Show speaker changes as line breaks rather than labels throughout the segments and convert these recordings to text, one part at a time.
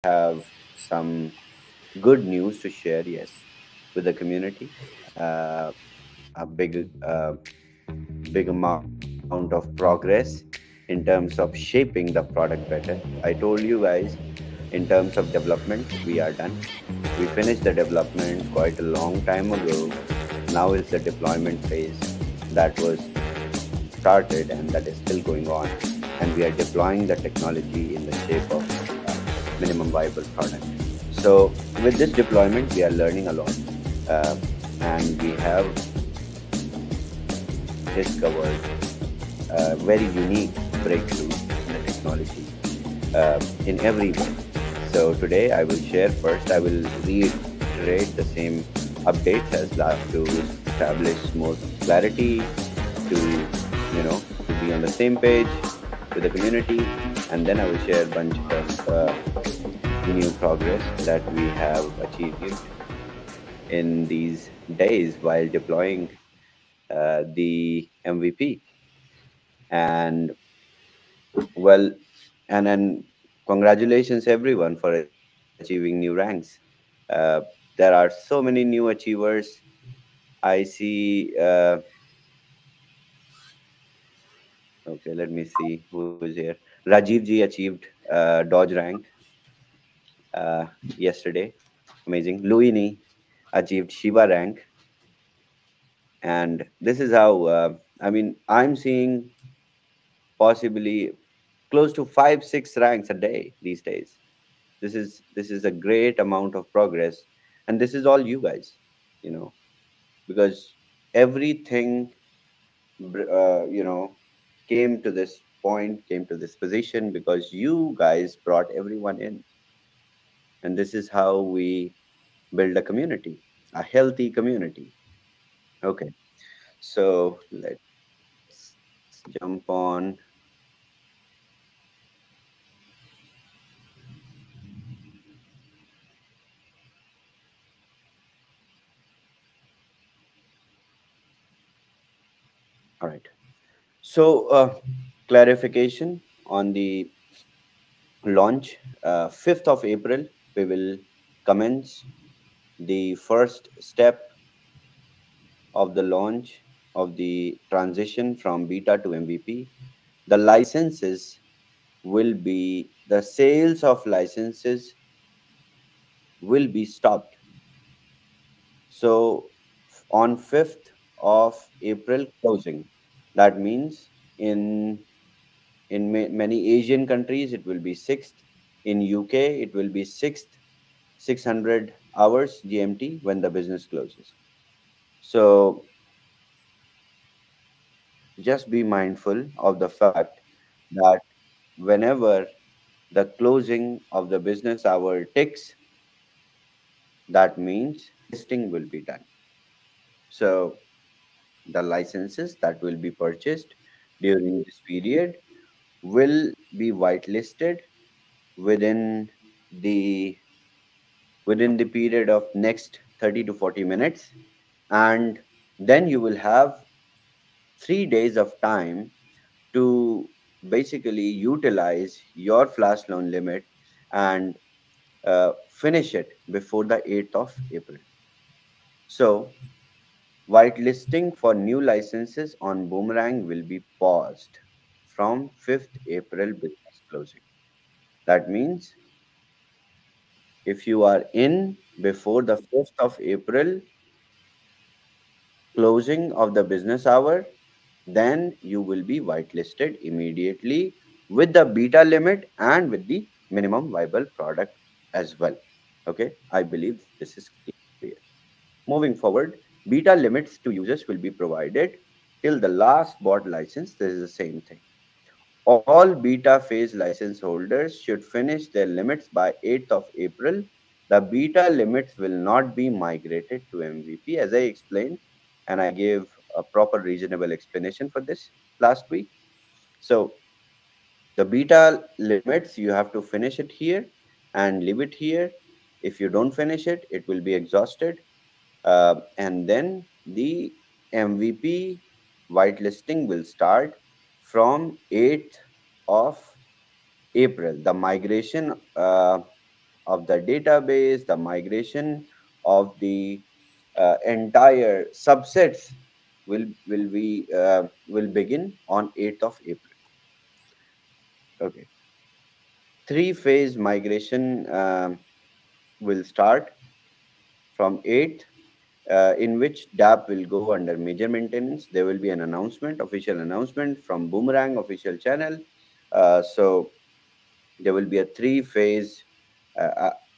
have some good news to share, yes, with the community. Uh, a big amount of progress in terms of shaping the product better. I told you guys, in terms of development, we are done. We finished the development quite a long time ago. Now is the deployment phase that was started and that is still going on. And we are deploying the technology in the shape of minimum viable product. So with this deployment, we are learning a lot. Uh, and we have discovered very unique breakthroughs in the technology in every way. So today I will share first, I will reiterate the same updates as last to establish more clarity, to to be on the same page with the community, and then I will share a bunch of new progress that we have achieved in these days while deploying the MVP. And well, and then congratulations everyone for achieving new ranks. Uh, there are so many new achievers. I see. Okay, let me see who is here. Rajiv ji achieved Dodge rank yesterday. Amazing. Luini achieved Shiva rank, and this is how. I mean, I'm seeing possibly close to 5 6 ranks a day these days. This is a great amount of progress, and this is all you guys, you know because everything came to this point, came to this position because you guys brought everyone in. And this is how we build a community, a healthy community. Okay, so let's jump on. All right. So, clarification on the launch. 5th of April, we will commence the first step of the launch of the transition from beta to MVP. The licenses will be, the sales of licenses will be stopped. So, on 5th of April closing, that means in many Asian countries, it will be 6th. In UK, it will be 6th, 600 hours GMT when the business closes. So just be mindful of the fact that whenever the closing of the business hour ticks, that means listing will be done. So the licenses that will be purchased during this period will be whitelisted within the within the period of next 30 to 40 minutes, and then you will have 3 days of time to basically utilize your flash loan limit and finish it before the 8th of April. So whitelisting for new licenses on Boomerang will be paused from 5th April business closing. That means if you are in before the 5th of April closing of the business hour, then you will be whitelisted immediately with the beta limit and with the minimum viable product as well. Okay, I believe this is clear. Moving forward, beta limits to users will be provided till the last bought license. This is the same thing. All beta phase license holders should finish their limits by 8th of April. The beta limits will not be migrated to MVP, as I explained, and I gave a proper reasonable explanation for this last week. So the beta limits, you have to finish it here and leave it here. If you don't finish it, it will be exhausted. And then the MVP whitelisting will start from 8th of April. The migration of the database, the migration of the entire subsets will begin on 8th of April. Okay, three-phase migration will start from 8th, in which DApp will go under major maintenance. There will be an announcement, official announcement from Boomerang official channel. So there will be a three-phase.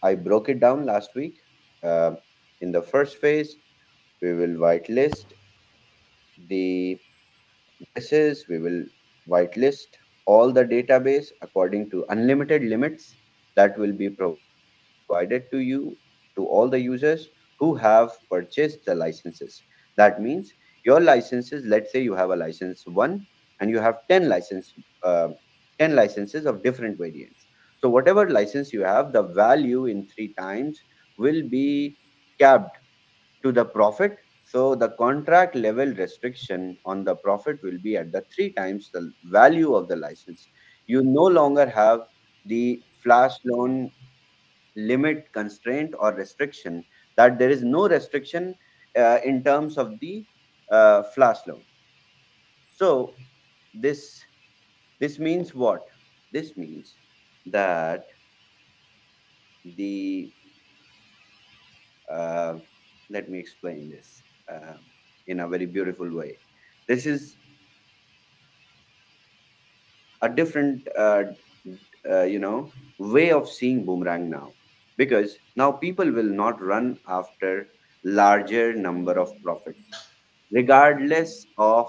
I broke it down last week. Uh, in the first phase, we will whitelist the addresses. We will whitelist all the database according to unlimited limits that will be provided to all the users who have purchased the licenses. That means your licenses, let's say you have a license 1 and you have uh, 10 licenses of different variants. So whatever license you have, the value in three times will be capped to the profit. So the contract level restriction on the profit will be at the three times the value of the license. You no longer have the flash loan limit constraint or restriction, that there is no restriction in terms of the flash loan. So this this means what? This means that the uh, let me explain this in a very beautiful way. This is a different way of seeing Boomerang now, because now people will not run after larger number of profits regardless of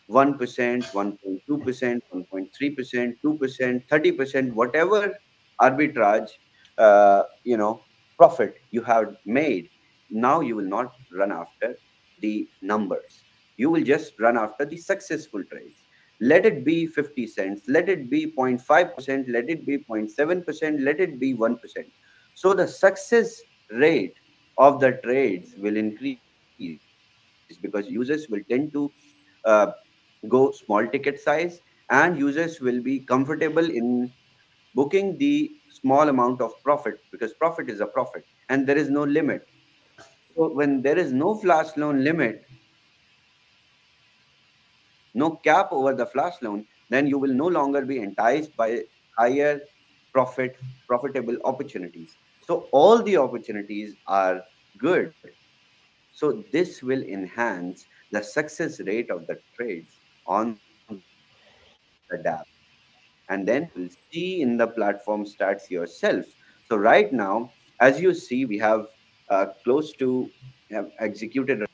1%, 1.2%, 1.3%, 2%, 30%, whatever arbitrage, profit you have made. Now you will not run after the numbers. You will just run after the successful trades. Let it be 50 cents, let it be 0.5%, let it be 0.7%, let it be 1%. So the success rate of the trades will increase because users will tend to uh, go small ticket size, and users will be comfortable in booking the small amount of profit, because profit is a profit and there is no limit. So when there is no flash loan limit, no cap over the flash loan, then you will no longer be enticed by higher profit profitable opportunities. So all the opportunities are good. So this will enhance the success rate of the trades on the DApp. And then you will see in the platform stats yourself. So right now, as you see, we have executed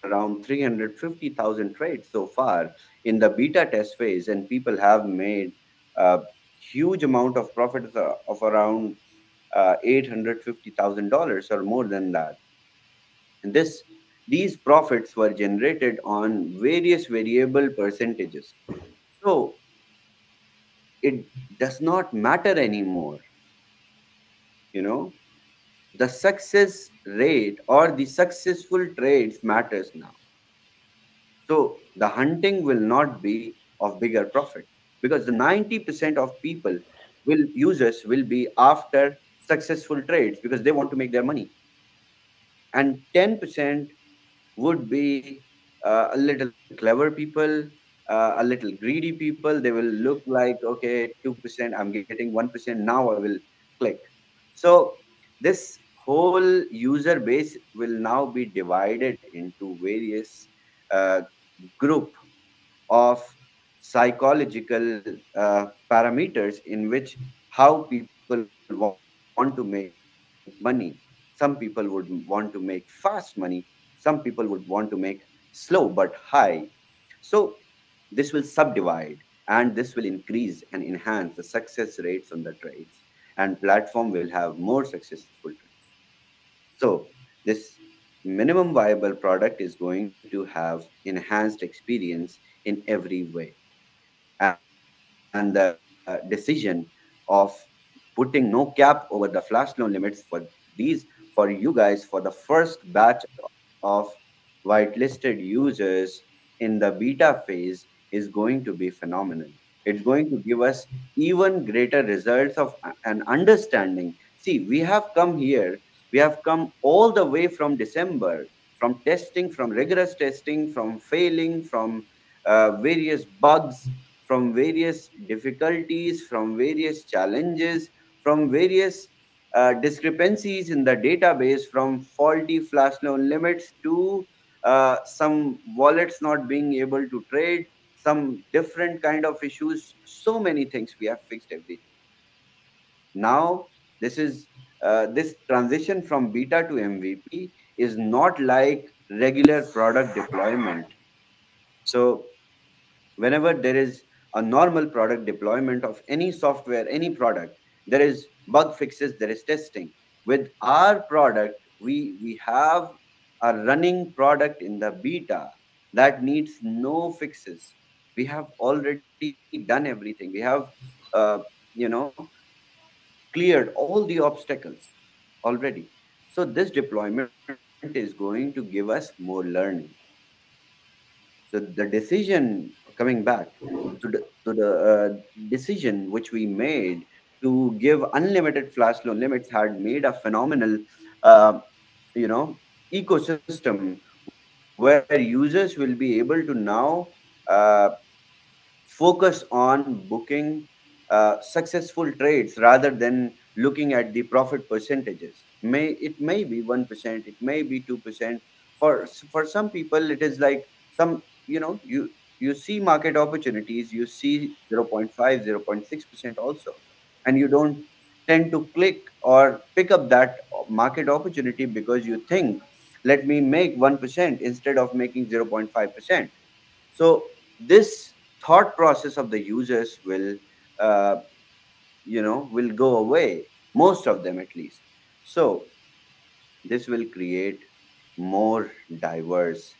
around 350,000 trades so far in the beta test phase, and people have made a huge amount of profit of around $850,000 or more than that. And these profits were generated on various variable percentages. So it does not matter anymore, you know. The success rate or the successful trades matters now. So the hunting will not be of bigger profit, because the 90% of people users will be after successful trades because they want to make their money, and 10% would be a little clever people, a little greedy people. They will look like, okay, 2%, I'm getting 1%, now I will click. So this whole user base will now be divided into various group of psychological parameters in which how people want to make money. Some people would want to make fast money. Some people would want to make slow but high. So this will subdivide, and this will increase and enhance the success rates on the trades, and platform will have more successful trades. So this minimum viable product is going to have enhanced experience in every way. And the decision of putting no cap over the flash loan limits for you guys, for the first batch of whitelisted users in the beta phase is going to be phenomenal. It's going to give us even greater results of an understanding. See, we have come here, we have come all the way from December, from testing, from rigorous testing, from failing, from various bugs, from various difficulties, from various challenges, from various discrepancies in the database, from faulty flash loan limits to some wallets not being able to trade, some different kind of issues, so many things we have fixed everything. Now, this is this transition from beta to MVP is not like regular product deployment. So, whenever there is a normal product deployment of any software, any product, there is bug fixes, there is testing. With our product, we have a running product in the beta that needs no fixes. We have already done everything. We have, you know, cleared all the obstacles already. So this deployment is going to give us more learning. So the decision, coming back to the decision which we made to give unlimited flash loan limits had made a phenomenal, uh, you know, ecosystem where users will be able to now uh, focus on booking successful trades rather than looking at the profit percentages. May be 1%, it may be 2%. For some people it is like some, you see market opportunities, you see 0.5, 0.6% also, and you don't tend to click or pick up that market opportunity because you think, let me make 1% instead of making 0.5%. So this thought process of the users uh, will go away, most of them at least. So this will create more diverse,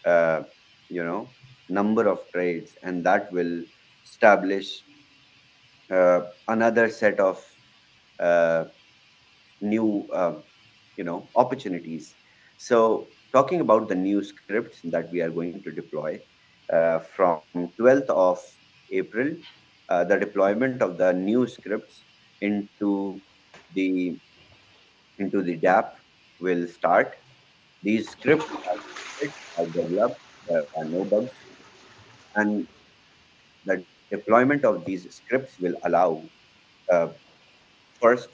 uh, you know, number of trades, and that will establish another set of uh, new, opportunities. So talking about the new scripts that we are going to deploy from 12th of April, the deployment of the new scripts into the the DApp will start. These scripts are tested, are developed, there are no bugs, and the deployment of these scripts will allow uh, first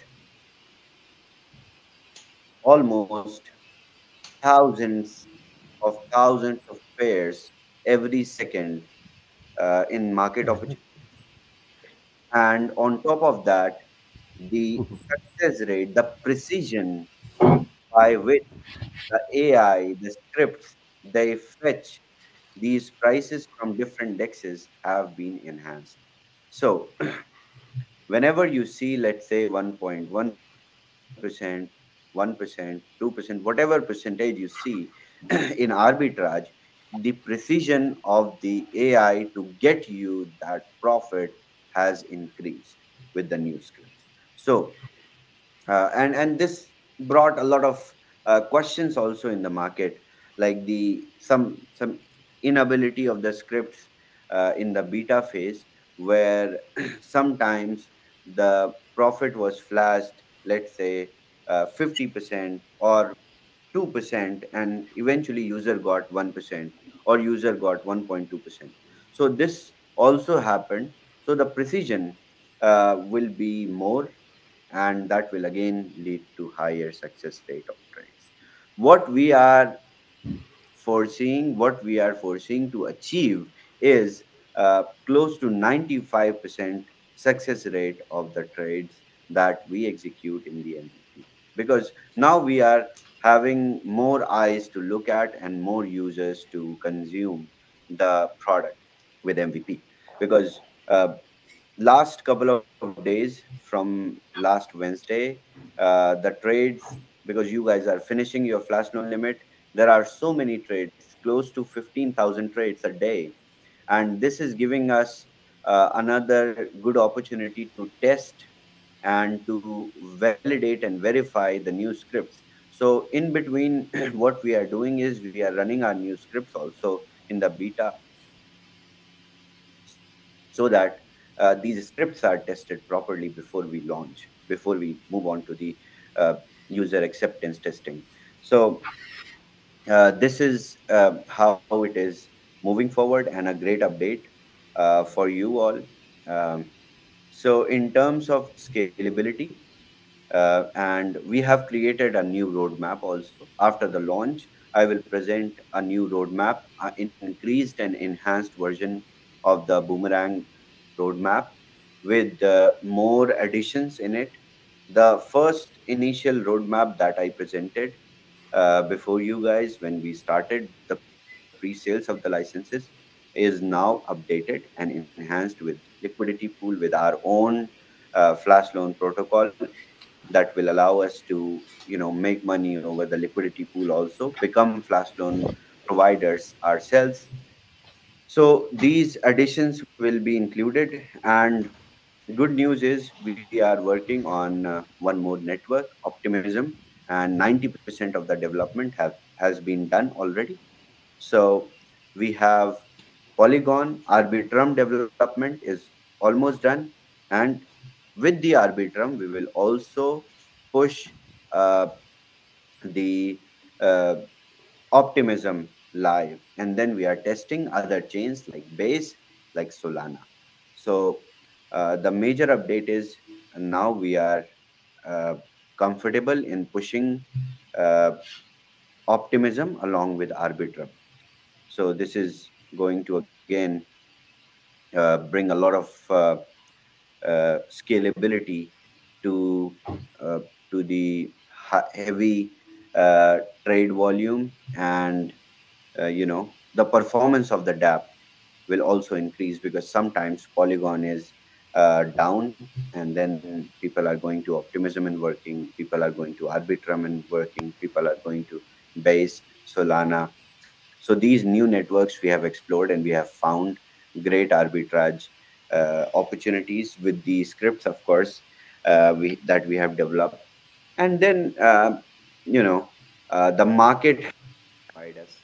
almost thousands of pairs every second in market opportunities. And on top of that, the success rate, the precision by which the AI, the scripts, they fetch these prices from different dexes have been enhanced. So whenever you see, let's say, 1.1%, 1%, 2%, whatever percentage you see in arbitrage, the precision of the AI to get you that profit has increased with the new scripts. So and this brought a lot of questions also in the market, like the some inability of the scripts in the beta phase, where sometimes the profit was flashed, let's say 50% or 2%, and eventually user got 1% or user got 1.2%. So this also happened. So the precision will be more, and that will again lead to higher success rate of trades. What we are foreseeing to achieve is close to 95% success rate of the trades that we execute in the MVP, because now we are having more eyes to look at and more users to consume the product with MVP. Because last couple of days from last Wednesday, the trades, because you guys are finishing your flash loan limit, there are so many trades, close to 15,000 trades a day. And this is giving us another good opportunity to test and to validate and verify the new scripts. So in between, what we are doing is we are running our new scripts also in the beta, so that these scripts are tested properly before we launch, before we move on to the uh, user acceptance testing. So this is how it is moving forward, and a great update for you all. Um, so, in terms of scalability, and we have created a new roadmap also. After the launch, I will present a new roadmap, increased and enhanced version of the Boomerang roadmap with more additions in it. The first initial roadmap that I presented before you guys when we started the pre-sales of the licenses is now updated and enhanced with liquidity pool with our own flash loan protocol that will allow us to make money over the liquidity pool, also become flash loan providers ourselves. So these additions will be included, and good news is we are working on one more network, optimism, and 90% of the development has been done already. So we have Polygon Arbitrum development is almost done, and with the Arbitrum, we will also push uh, the uh, Optimism live, and then we are testing other chains like Base, like Solana. So the major update is now we are uh, comfortable in pushing uh, Optimism along with Arbitrum. So this is going to again bring a lot of scalability to uh, to the heavy trade volume, and the performance of the DApp will also increase, because sometimes Polygon is down, and then people are going to Optimism and working, people are going to Arbitrum and working, people are going to Base, Solana. So these new networks we have explored, and we have found great arbitrage opportunities with the scripts, of course, that we have developed. And then the market has identified us.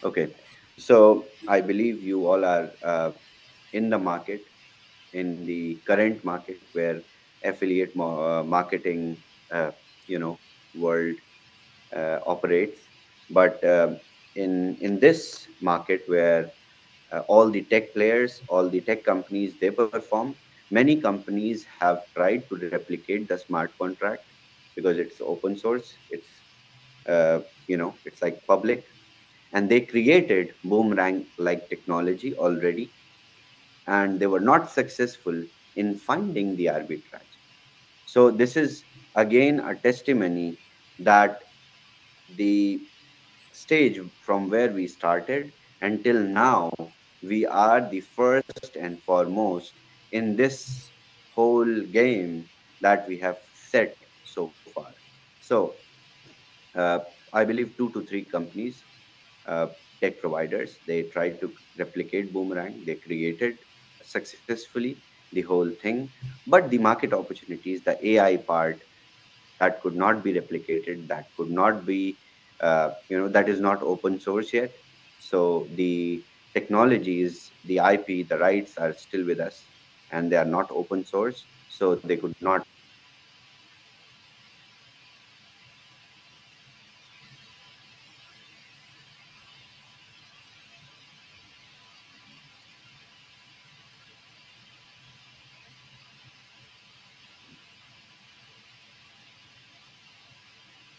Okay, so I believe you all are in the market, in the current market where affiliate marketing, uh, world operates. But in this market where all the tech players, all the tech companies, they perform, many companies have tried to replicate the smart contract because it's open source. It's like public, and they created boomerang like technology already, and they were not successful in finding the arbitrage. So this is again a testimony that the stage from where we started until now, we are the first and foremost in this whole game that we have set so far. So uh, I believe two to three companies, uh, tech providers, they tried to replicate Boomerang. They created successfully the whole thing, but the market opportunities, the AI part, that could not be replicated, that could not be, that is not open source yet. So the technologies, the IP, the rights are still with us, and they are not open source, so they could not.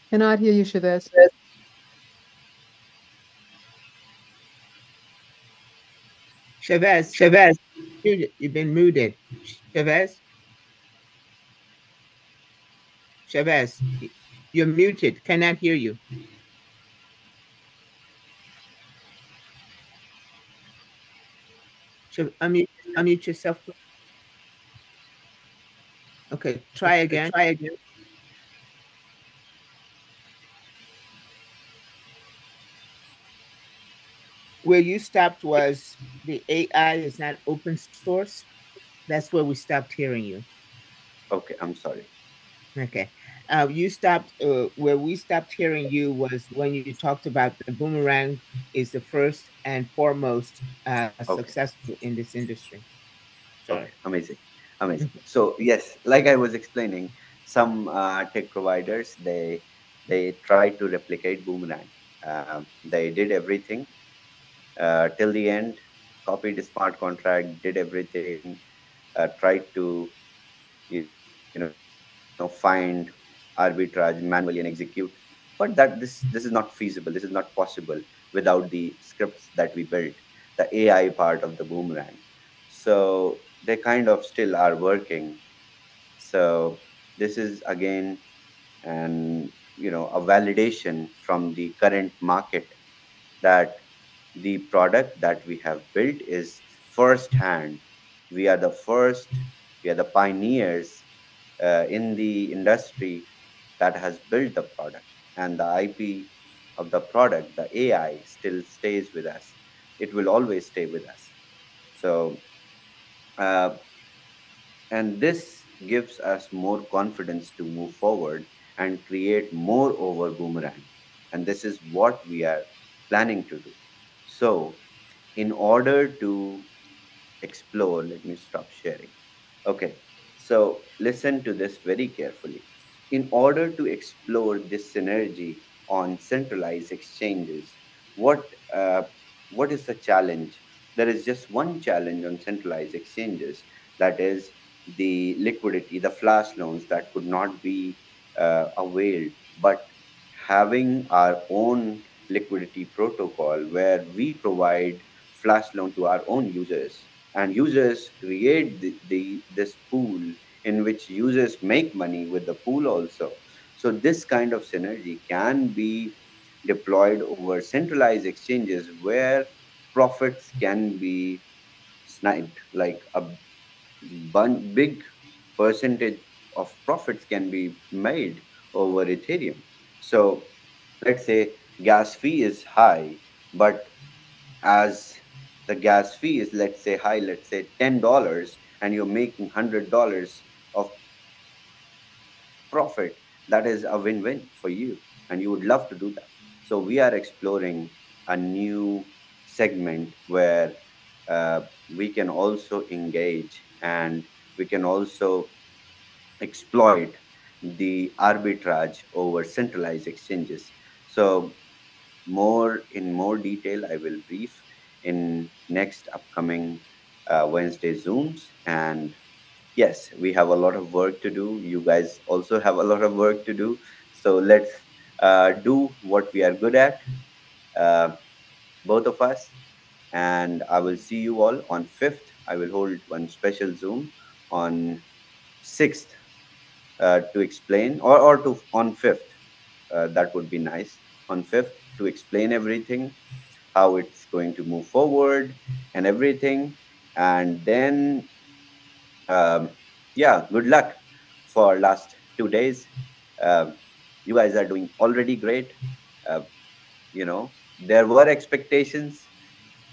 Cannot hear you, Shavez.
Chavez, you've been muted. Chavez, Chavez, you're muted. Cannot hear you. Unmute yourself. Okay, try again. Where you stopped was the AI is not open source. That's where we stopped hearing you.
Okay, I'm sorry.
Okay. You stopped where we stopped hearing you was when you talked about the boomerang is the first and foremost
Okay.
successful in this industry. Sorry.
Okay, amazing, amazing. So yes, like I was explaining, some tech providers they try to replicate Boomerang. They did everything till the end, copied the smart contract, did everything, tried to find arbitrage manually and execute. But this is not feasible. This is not possible without the scripts that we built, the AI part of the Boomerang. So they kind of still are working. So this is again an a validation from the current market that the product that we have built is first hand. We are the first, we are the pioneers in the industry that has built the product, and the IP of the product, the AI, still stays with us. It will always stay with us. So uh, and this gives us more confidence to move forward and create more over Boomerang. And this is what we are planning to do. So, in order to explore, let me stop sharing. Okay, so listen to this very carefully. In order to explore this synergy on centralized exchanges, what uh, what is the challenge? There is just one challenge on centralized exchanges, that is the liquidity, the flash loans that could not be availed. But having our own liquidity protocol where we provide flash loan to our own users, and users create this pool in which users make money with the pool also. So this kind of synergy can be deployed over centralized exchanges where profits can be sniped, like a big percentage of profits can be made over Ethereum. So let's say gas fee is high, but as the gas fee is, let's say, high, let's say $10, and you're making $100 of profit, that is a win-win for you, and you would love to do that. So we are exploring a new segment where we can also engage, and we can also exploit the arbitrage over centralized exchanges. So more detail I will brief in next upcoming Wednesday Zooms. And yes, we have a lot of work to do. You guys also have a lot of work to do. So let's do what we are good at, uh, both of us. And I will see you all on 5th. I will hold one special Zoom on 6th to explain, or to on 5th. That would be nice. On 5th to explain everything, how it's going to move forward and everything. And then, um, yeah, good luck for last 2 days. Um, you guys are doing already great. Uh, there were expectations.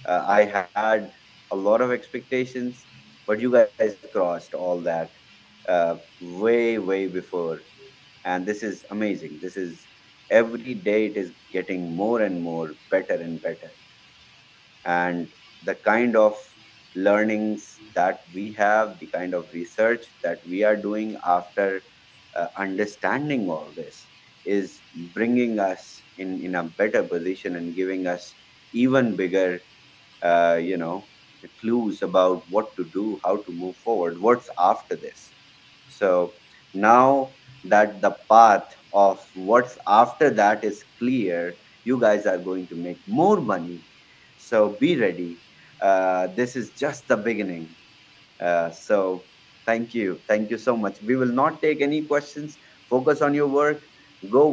I had a lot of expectations, but you guys crossed all that way before. And this is amazing. This is every day it is getting more and more better and better. And the kind of learnings that we have, the kind of research that we are doing after understanding all this, is bringing us in a better position and giving us even bigger clues about what to do, how to move forward, what's after this. So now that the path of what's after that is clear, you guys are going to make more money. So be ready. This is just the beginning. So thank you. Thank you so much. We will not take any questions. Focus on your work. Go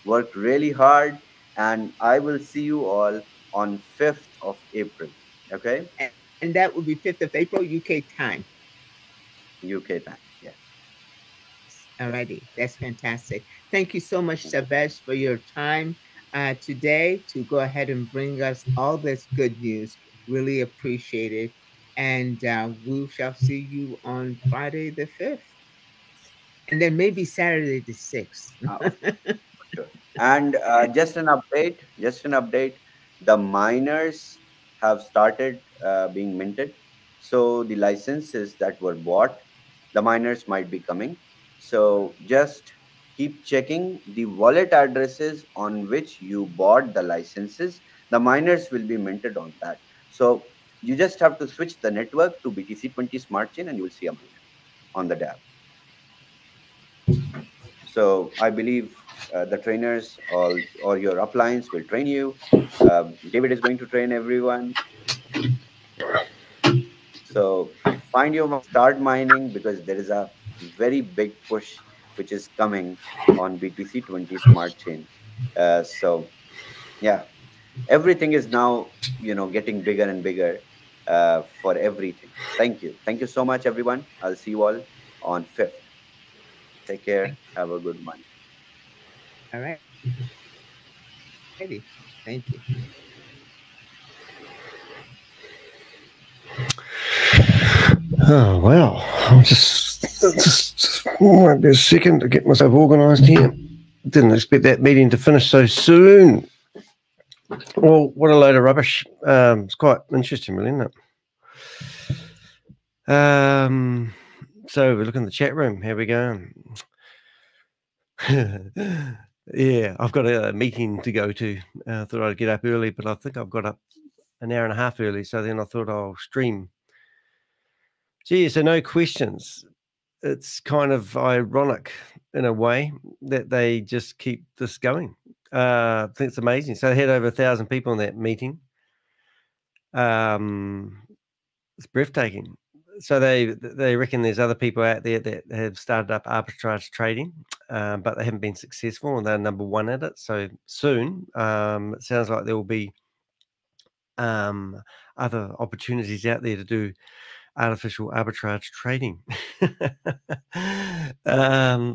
work really hard. And I will see you all on 5th of April. Okay?
And that would be 5th of April, UK time.
UK time. Yes. Yes.
Alrighty, that's fantastic. Thank you so much, Savesh, for your time today to go ahead and bring us all this good news. Really appreciate it. And we shall see you on Friday the 5th. And then maybe Saturday the 6th.
Sure. And just an update, the miners have started being minted. So the licenses that were bought, the miners might be coming. So just keep checking the wallet addresses on which you bought the licenses. The miners will be minted on that. So you just have to switch the network to BTC20 Smart Chain and you will see a miner on the DApp. So I believe the trainers or your uplines will train you. David is going to train everyone. So find your start mining because there is a very big push which is coming on BTC20 Smart Chain. So yeah, everything is now getting bigger and bigger for everything. Thank you so much, everyone. I'll see you all on 5th. Take care.
Thank you.
Have a good one.
Alrighty. Thank you.
Oh, well, just might be a second to get myself organised here. Didn't expect that meeting to finish so soon. Well, what a load of rubbish. It's quite interesting, really, isn't it? So we look in the chat room. Here we go. Yeah, I've got a meeting to go to. I thought I'd get up early, but I think I've got up an hour and a half early. So then I thought I'll stream. Gee, so no questions. It's kind of ironic in a way that they just keep this going. I think it's amazing. So they had over 1,000 people in that meeting. It's breathtaking. So they reckon there's other people out there that have started up arbitrage trading, but they haven't been successful, and they're number one at it. So soon, it sounds like there will be other opportunities out there to do artificial arbitrage trading.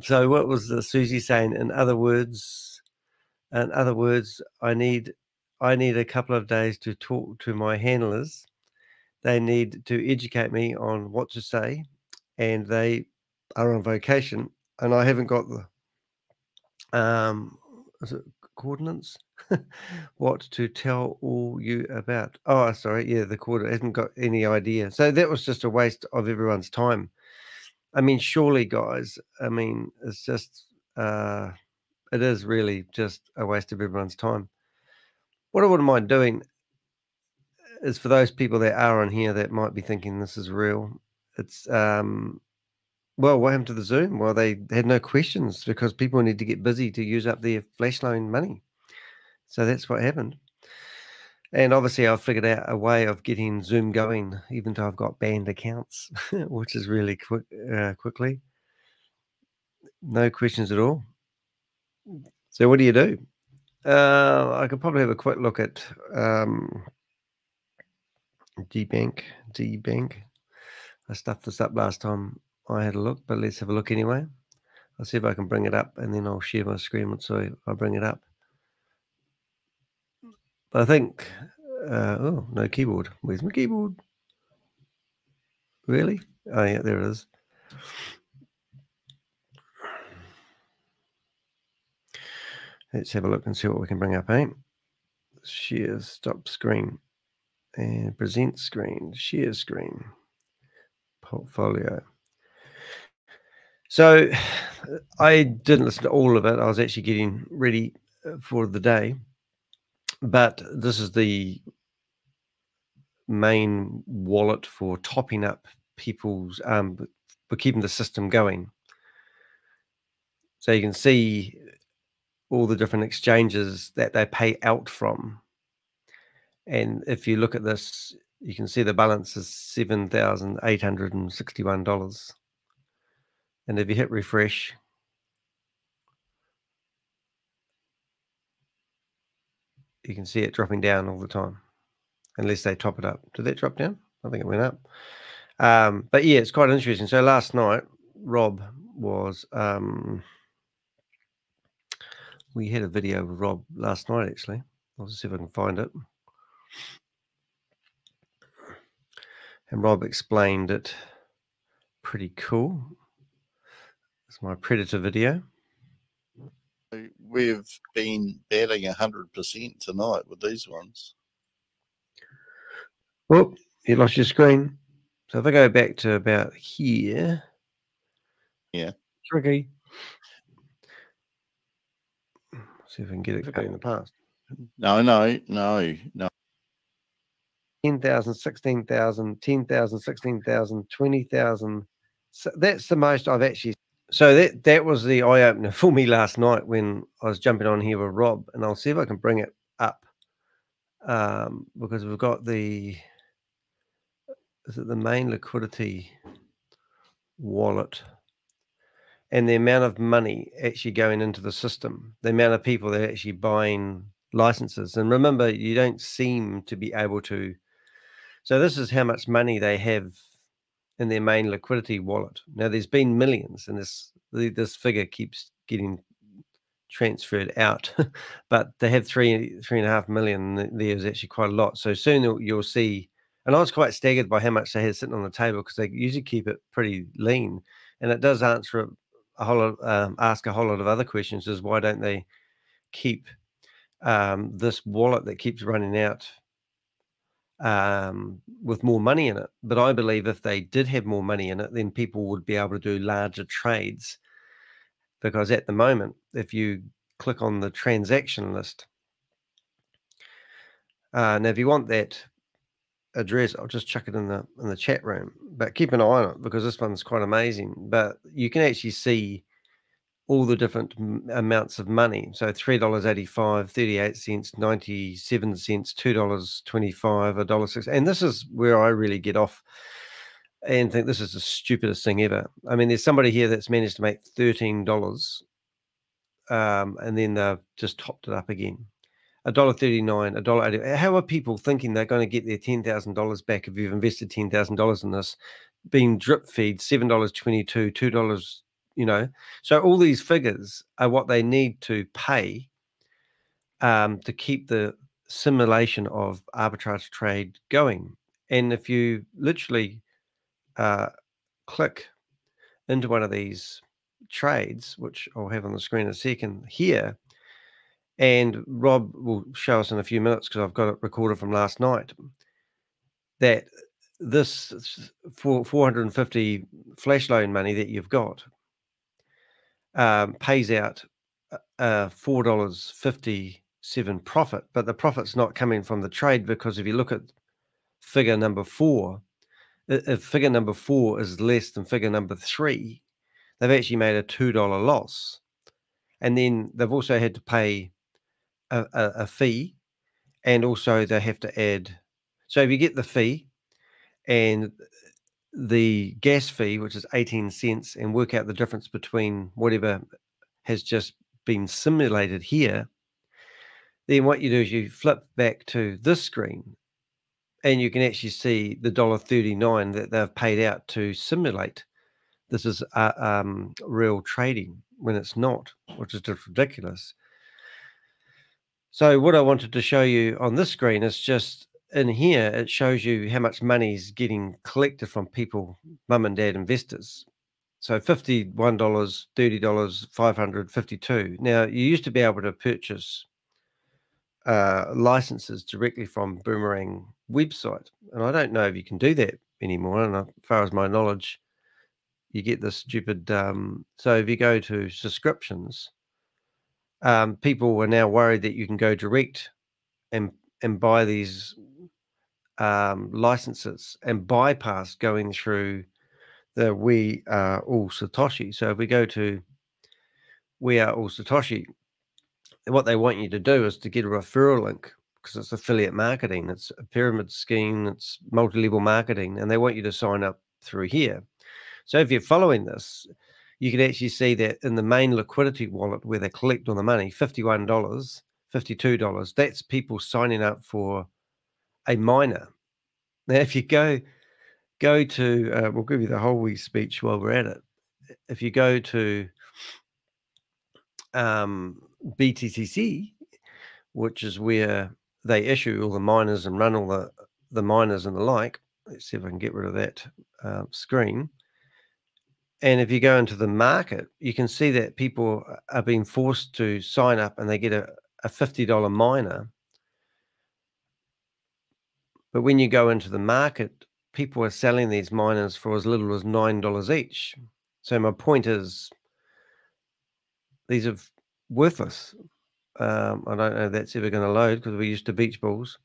So what was Susie saying? In other words, I need a couple of days to talk to my handlers. They need to educate me on what to say, and they are on vacation, and I haven't got the is it coordinates? What to tell all you about? Oh, sorry, yeah, the coordinate hasn't got any idea. So that was just a waste of everyone's time. I mean, surely, guys. I mean, it's just it is really just a waste of everyone's time. What I wouldn't mind doing is for those people that are on here that might be thinking this is real. It's well, what happened to the Zoom? Well, they had no questions because people need to get busy to use up their flash loan money. So that's what happened. And obviously, I've figured out a way of getting Zoom going, even though I've got banned accounts, which is really quickly. No questions at all. So what do you do? I could probably have a quick look at DBank. I stuffed this up last time I had a look, but let's have a look anyway. I'll see if I can bring it up, and then I'll share my screen so I bring it up. But I think, oh, no keyboard. Where's my keyboard? Really? Oh, yeah, there it is. Let's have a look and see what we can bring up, eh? Share, stop screen, and present screen, share screen, portfolio. So I didn't listen to all of it. I was actually getting ready for the day. But this is the main wallet for topping up people's, for keeping the system going. So you can see all the different exchanges that they pay out from. And if you look at this, you can see the balance is $7,861. And if you hit refresh, you can see it dropping down all the time, unless they top it up. Did that drop down? I think it went up. But yeah, it's quite interesting. So last night, Rob was, we had a video with Rob last night, actually. I'll just see if I can find it. And Rob explained it pretty cool. It's my predator video.
We've been betting 100% tonight with these ones.
Well, you lost your screen. So if I go back to about here.
Yeah.
Tricky. See if I can get it going in the past.
No.
10,000, 16,000, 10,000, 16,000, 20,000. So that's the most I've actually. So that was the eye opener for me last night when I was jumping on here with Rob, and I'll see if I can bring it up because we've got is it the main liquidity wallet and the amount of money actually going into the system, the amount of people that are actually buying licenses. And remember, you don't seem to be able to. So this is how much money they have in their main liquidity wallet. Now, there's been millions, and this figure keeps getting transferred out, but they have 3.5 million. There's actually quite a lot. So soon you'll see. And I was quite staggered by how much they had sitting on the table because they usually keep it pretty lean, and it does answer a whole lot, ask a whole lot of other questions. Is why don't they keep this wallet that keeps running out with more money in it? But I believe if they did have more money in it, then people would be able to do larger trades. Because at the moment, if you click on the transaction list, now if you want that address, I'll just chuck it in the chat room. But keep an eye on it because this one's quite amazing. But you can actually see all the different amounts of money. So $3.85, 38 cents, 97 cents, $2.25, $1.06. And this is where I really get off and think this is the stupidest thing ever. I mean, there's somebody here that's managed to make $13, and then they've just topped it up again. $1.39, $1.80. How are people thinking they're going to get their $10,000 back if you've invested $10,000 in this? Being drip feed, $7.22, $2, So all these figures are what they need to pay to keep the simulation of arbitrage trade going. And if you literally click into one of these trades, which I'll have on the screen in a second here, and Rob will show us in a few minutes because I've got it recorded from last night, that this for 450 flash loan money that you've got pays out $4.57 profit, but the profit's not coming from the trade because if you look at figure number 4, if figure number 4 is less than figure number 3, they've actually made a $2 loss. And then they've also had to pay a fee, and also they have to add. So if you get the fee and the gas fee, which is 18 cents, and work out the difference between whatever has just been simulated here, then what you do is you flip back to this screen and you can actually see the $1.39 that they've paid out to simulate. This is real trading when it's not, which is just ridiculous. So what I wanted to show you on this screen is just in here, it shows you how much money is getting collected from people, mum and dad investors. So $51, $30, $500, $52. Now, you used to be able to purchase licenses directly from Boomerang website. And I don't know if you can do that anymore. And as far as my knowledge, you get this stupid. So if you go to subscriptions, people are now worried that you can go direct and buy these licenses and bypass going through the We Are All Satoshi. So if we go to We Are All Satoshi, what they want you to do is to get a referral link because it's affiliate marketing, it's a pyramid scheme, it's multi-level marketing, and they want you to sign up through here. So if you're following this, you can actually see that in the main liquidity wallet where they collect all the money, $51, $52, that's people signing up for a miner. Now, if you go to, we'll give you the whole wee speech while we're at it. If you go to BTCC, which is where they issue all the miners and run all the miners and the like. Let's see if I can get rid of that screen. If you go to BTCC, which is where they issue all the miners and run all the miners and the like. Let's see if I can get rid of that screen. If you go to BTCC, which is where they issue all the miners and run all the miners and the like. Let's see if I can get rid of that screen. And if you go into the market, you can see that people are being forced to sign up and they get a $50 miner. But when you go into the market, people are selling these miners for as little as $9 each. So my point is, these are worthless. I don't know if that's ever going to load because we're used to beach balls.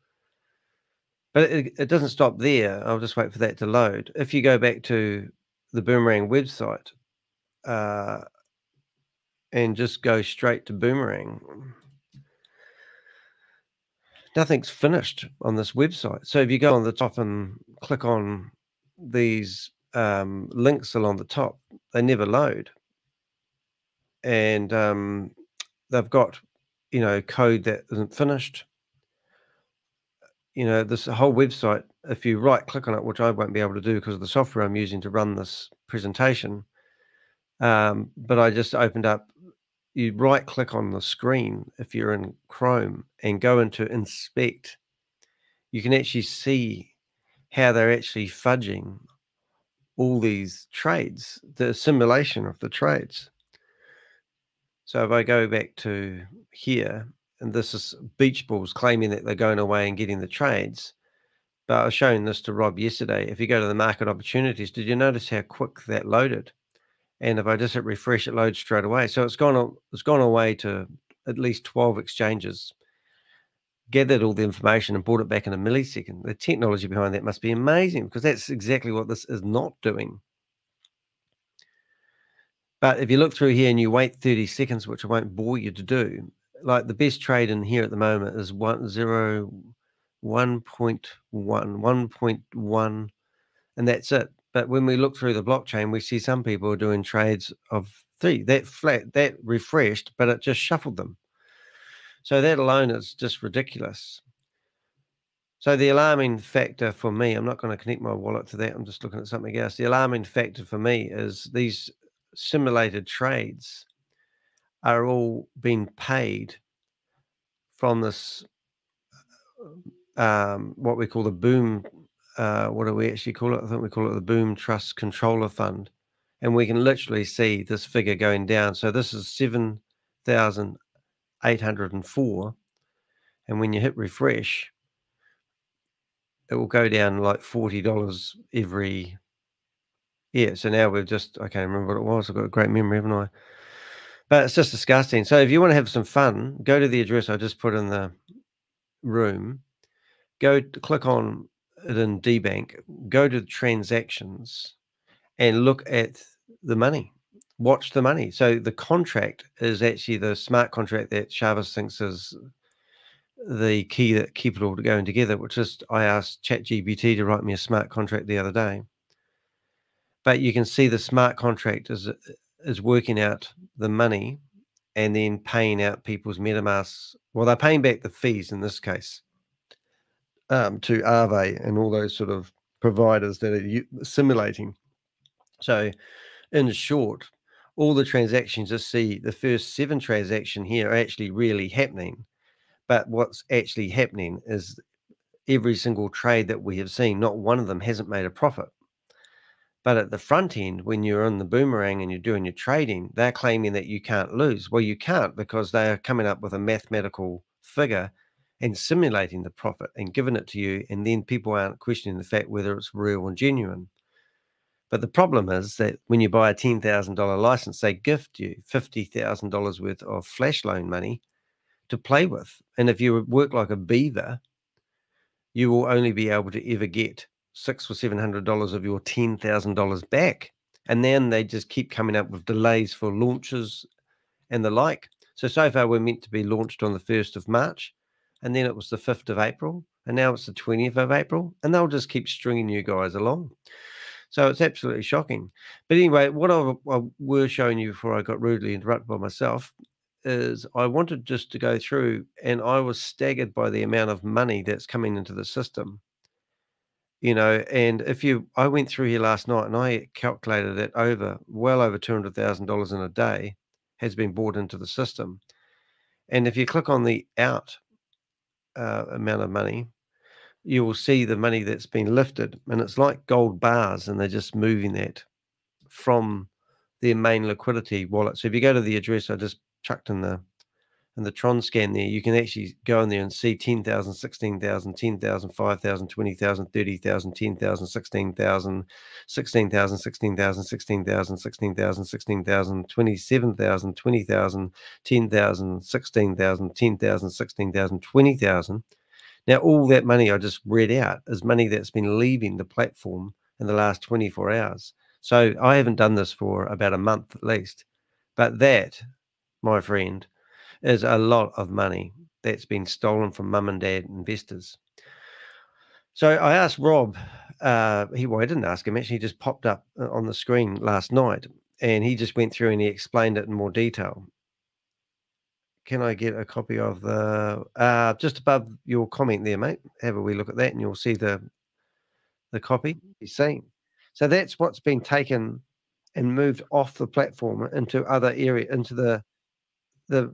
But it doesn't stop there. I'll just wait for that to load. If you go back to the Boomerang website and just go straight to Boomerang, nothing's finished on this website. So if you go on the top and click on these links along the top, they never load. And they've got, code that isn't finished. This whole website, if you right click on it, which I won't be able to do because of the software I'm using to run this presentation, but I just opened up, you right click on the screen if you're in Chrome and go into inspect. You can actually see how they're actually fudging all these trades, the simulation of the trades. So if I go back to here, and this is beach balls claiming that they're going away and getting the trades. But I was showing this to Rob yesterday. If you go to the market opportunities, did you notice how quick that loaded? And if I just hit refresh, it loads straight away. So it's gone away to at least 12 exchanges, gathered all the information and brought it back in a millisecond. The technology behind that must be amazing because that's exactly what this is not doing. But if you look through here and you wait 30 seconds, which I won't bore you to do, like the best trade in here at the moment is 1.1, and that's it. But when we look through the blockchain, we see some people are doing trades of 3. That refreshed, but it just shuffled them. So that alone is just ridiculous. So the alarming factor for me, I'm not going to connect my wallet to that. I'm just looking at something else. The alarming factor for me is these simulated trades are all being paid from this, what we call the Boom, what do we actually call it? I think we call it the Boom Trust Controller Fund. And we can literally see this figure going down. So this is 7,804. And when you hit refresh, it will go down like $40 every year. So now we've just, I can't remember what it was. I've got a great memory, haven't I? But it's just disgusting. So if you want to have some fun, go to the address I just put in the room, click on it in DBank, go to the transactions and look at the money. Watch the money. So the contract is actually the smart contract that Chavez thinks is the key that keep it all going together, which is, I asked ChatGPT to write me a smart contract the other day. But you can see the smart contract is working out the money and then paying out people's MetaMask. Well, they're paying back the fees in this case to Aave and all those sort of providers that are simulating. So in short, all the transactions you see, the first 7 transactions here are actually really happening. But what's actually happening is every single trade that we have seen, not one of them hasn't made a profit. But at the front end, when you're on the Boomerang and you're doing your trading, they're claiming that you can't lose. Well, you can't because they are coming up with a mathematical figure and simulating the profit and giving it to you. And then people aren't questioning the fact whether it's real and genuine. But the problem is that when you buy a $10,000 license, they gift you $50,000 worth of flash loan money to play with. And if you work like a beaver, you will only be able to ever get $600 or $700 of your $10,000 back. And then they just keep coming up with delays for launches and the like. So far we're meant to be launched on the 1st of March, and then it was the 5th of April, and now it's the 20th of April, and they'll just keep stringing you guys along. So it's absolutely shocking. But anyway, what I was showing you before I got rudely interrupted by myself is I wanted just to go through, and I was staggered by the amount of money that's coming into the system. And I went through here last night and I calculated that well over $200,000 in a day has been brought into the system. And if you click on the out amount of money, you will see the money that's been lifted, and it's like gold bars, and they're just moving that from their main liquidity wallet. So if you go to the address I just chucked in the Tron scan there, you can actually go in there and see 10,000, 16,000, 10,000, 5,000, 20,000, 30,000, 10,000, 16,000, 16,000, 16,000, 16,000, 16,000, 16,000, 27,000, 20,000, 10,000, 16,000, 10,000, 16,000, 20,000. Now, all that money I just read out is money that's been leaving the platform in the last 24 hours. So I haven't done this for about a month at least. But that, my friend, is a lot of money that's been stolen from mum and dad investors. So I asked Rob, I didn't ask him, actually, he just popped up on the screen last night, and he just went through and he explained it in more detail. Can I get a copy of the, just above your comment there, mate? Have a wee look at that and you'll see the copy he's saying. So that's what's been taken and moved off the platform into other area, into the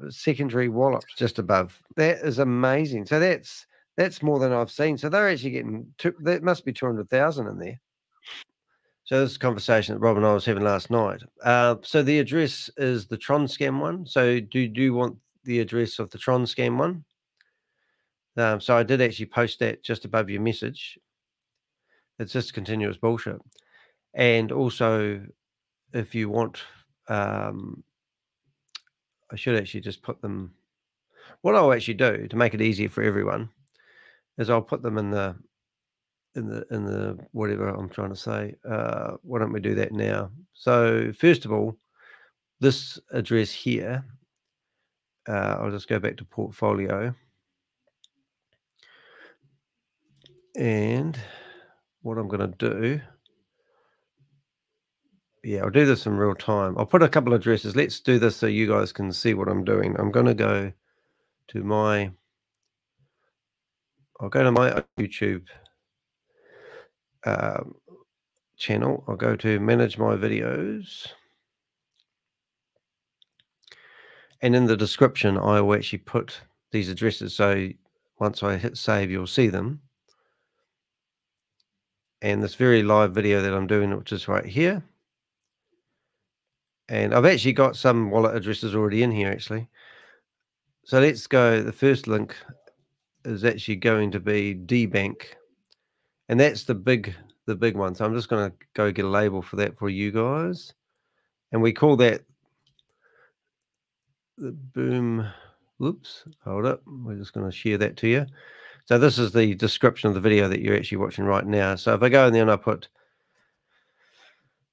secondary wallet just above. That is amazing. So that's more than I've seen. So they're actually getting that must be 200,000 in there. So this is a conversation that Rob and I was having last night. So the address is the Tron scam one. So do you want the address of the Tron scam one? So I did actually post that just above your message. It's just continuous bullshit. And also, if you want, I should actually just put them. What I'll actually do to make it easier for everyone is I'll put them in the whatever I'm trying to say. Why don't we do that now? So first of all, this address here, I'll just go back to portfolio. And what I'm going to do, yeah, I'll do this in real time. I'll put a couple of addresses. Let's do this so you guys can see what I'm doing. I'm going to go to my, I'll go to my YouTube channel. I'll go to manage my videos. And in the description, I will actually put these addresses. So once I hit save, you'll see them. And this very live video that I'm doing, which is right here. And I've actually got some wallet addresses already in here, actually. So let's go. The first link is actually going to be DBank. And that's the big one. So I'm just going to go get a label for that for you guys. And we call that the boom. Whoops, hold up. We're just going to share that to you. So this is the description of the video that you're actually watching right now. So if I go in there and I put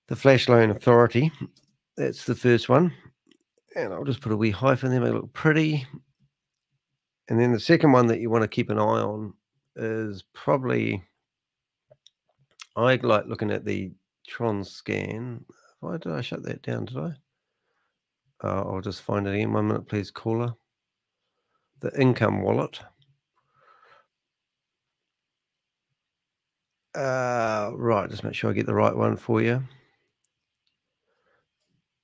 the Flash Loan Authority, that's the first one. And I'll just put a wee hyphen there, make it look pretty. And then the second one that you want to keep an eye on is probably, I like looking at the Tron scan. Why did I shut that down, did I? I'll just find it again. 1 minute, please, caller. The income wallet. Right, just make sure I get the right one for you.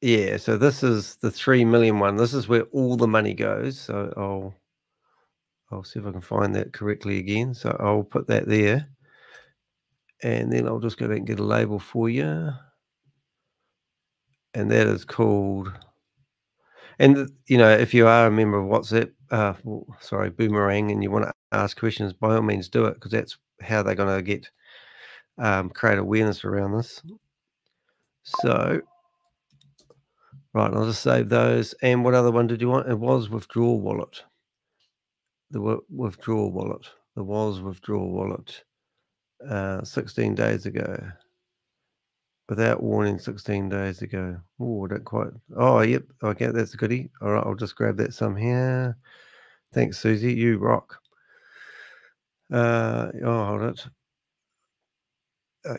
Yeah, so this is the 3 million one. This is where all the money goes. So I'll see if I can find that correctly again. So I'll put that there. And then I'll just go back and get a label for you. And that is called, and you know, if you are a member of WhatsApp, Boomerang, and you want to ask questions, by all means do it, because that's how they're going to get create awareness around this. So, right, I'll just save those. And what other one did you want? It was withdrawal wallet. The withdrawal wallet. The was withdrawal wallet. 16 days ago. Without warning, 16 days ago. Oh, I don't quite. Oh, yep. Okay, that's a goodie. All right, I'll just grab that some here. Thanks, Susie. You rock. Hold it.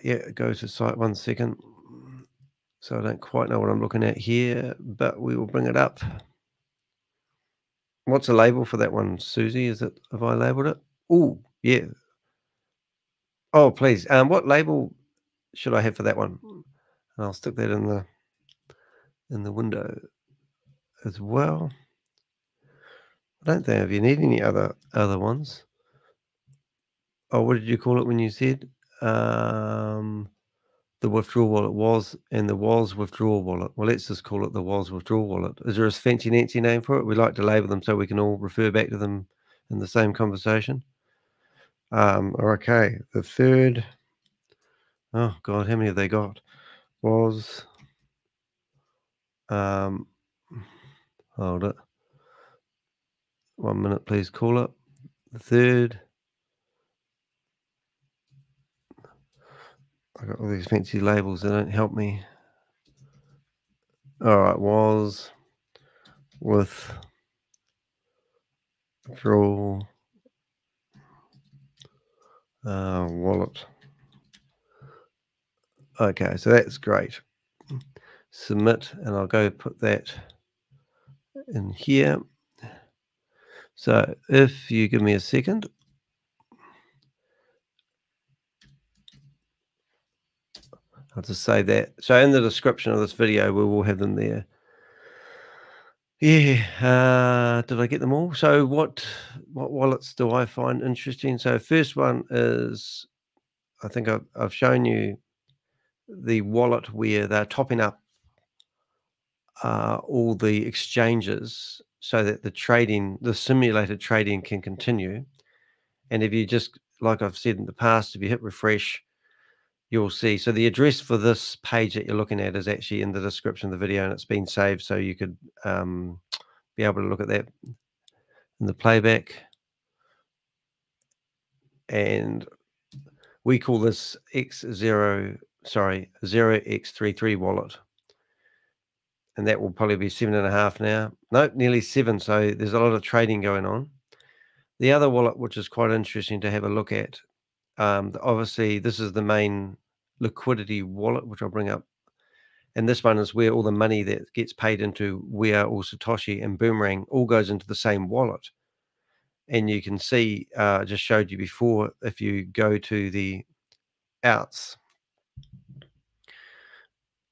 Yeah, go to site 1 second. So I don't quite know what I'm looking at here, but we will bring it up. What's the label for that one, Susie? Is it, have I labeled it? Oh, yeah. Oh, please. What label should I have for that one? And I'll stick that in the window as well. I don't think you need any other ones. Oh, what did you call it when you said the withdrawal wallet was and the was withdrawal wallet. Well, let's just call it the was withdrawal wallet. Is there a fancy Nancy name for it? We like to label them so we can all refer back to them in the same conversation. Okay, the third. Oh God, how many have they got? Was hold it. 1 minute, please. Call it. The third. I got all these fancy labels that don't help me. All right, was withdrawal wallet. Okay, so that's great. Submit, and I'll go put that in here. So if you give me a second, I'll just say that. So in the description of this video, we will have them there. Yeah, did I get them all? So what wallets do I find interesting? So first one is, I think I've shown you the wallet where they're topping up all the exchanges so that the simulated trading can continue. And if you just, like I've said in the past, if you hit refresh, you'll see. So the address for this page that you're looking at is actually in the description of the video, and it's been saved so you could be able to look at that in the playback. And we call this 0x33 wallet. And that will probably be 7.5 now. Nope, nearly 7. So there's a lot of trading going on. The other wallet, which is quite interesting to have a look at, obviously this is the main liquidity wallet, which I'll bring up. And this one is where all the money that gets paid into ARE ALL SATOSHI and Boomerang all goes into the same wallet. And you can see, I just showed you before, if you go to the outs,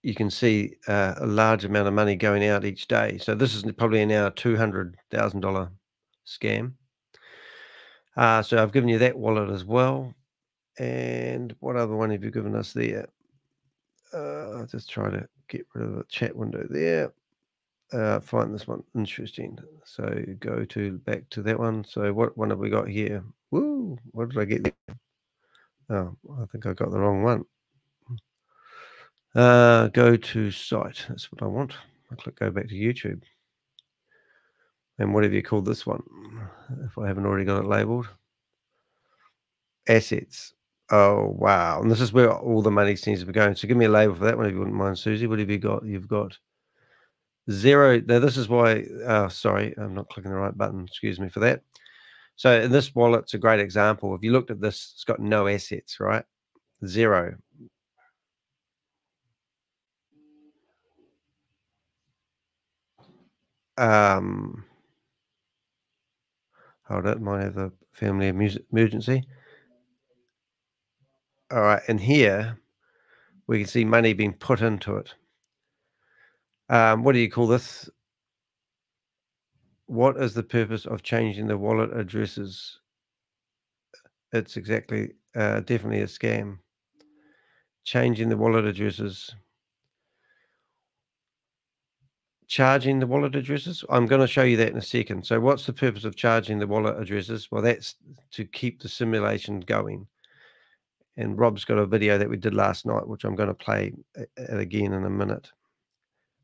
you can see a large amount of money going out each day. So this is probably now a $200,000 scam. So I've given you that wallet as well. And what other one have you given us there? I'll just try to get rid of the chat window there. Find this one interesting. So go back to that one. So what one have we got here? Woo! What did I get there? Oh, I think I got the wrong one. Go to site. That's what I want. I click go back to YouTube. And whatever you call this one, if I haven't already got it labeled. Assets. Oh, wow. And this is where all the money seems to be going. So give me a label for that one if you wouldn't mind, Susie. What have you got? You've got 0. Now, this is why, sorry, I'm not clicking the right button. Excuse me for that. So in this wallet's a great example. If you looked at this, it's got no assets, right? 0. Hold it, might have a family emergency. All right, and here we can see money being put into it. What do you call this? What is the purpose of changing the wallet addresses? It's exactly, definitely a scam. Changing the wallet addresses. Charging the wallet addresses. I'm going to show you that in a second. So what's the purpose of charging the wallet addresses? Well, that's to keep the simulation going. And Rob's got a video that we did last night, which I'm going to play again in a minute.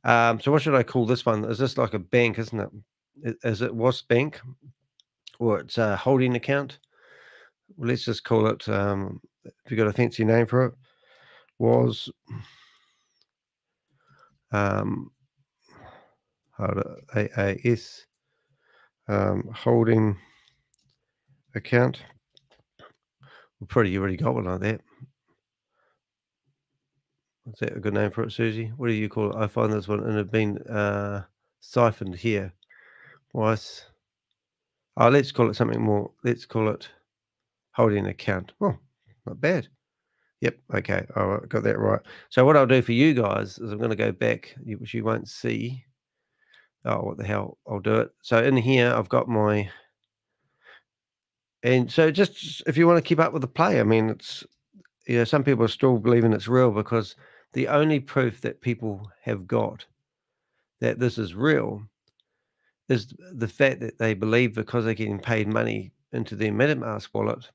So what should I call this one? Is this like a bank, isn't it? Is it was bank? Or it's a holding account? Well, let's just call it, if you've got a fancy name for it, was AAS holding account. Well, pretty, you already got one like that. Is that a good name for it, Susie? What do you call it? I find this one and it's been siphoned here. Was let's call it something more. Let's call it holding account. Oh, not bad. Yep. Okay. All right. Got that right. So what I'll do for you guys is I'm going to go back, which you won't see. Oh, what the hell? I'll do it. So in here, I've got my, and so just if you want to keep up with the play, I mean, some people are still believing it's real because the only proof that people have got that this is real is the fact that they believe because they're getting paid money into their MetaMask wallet,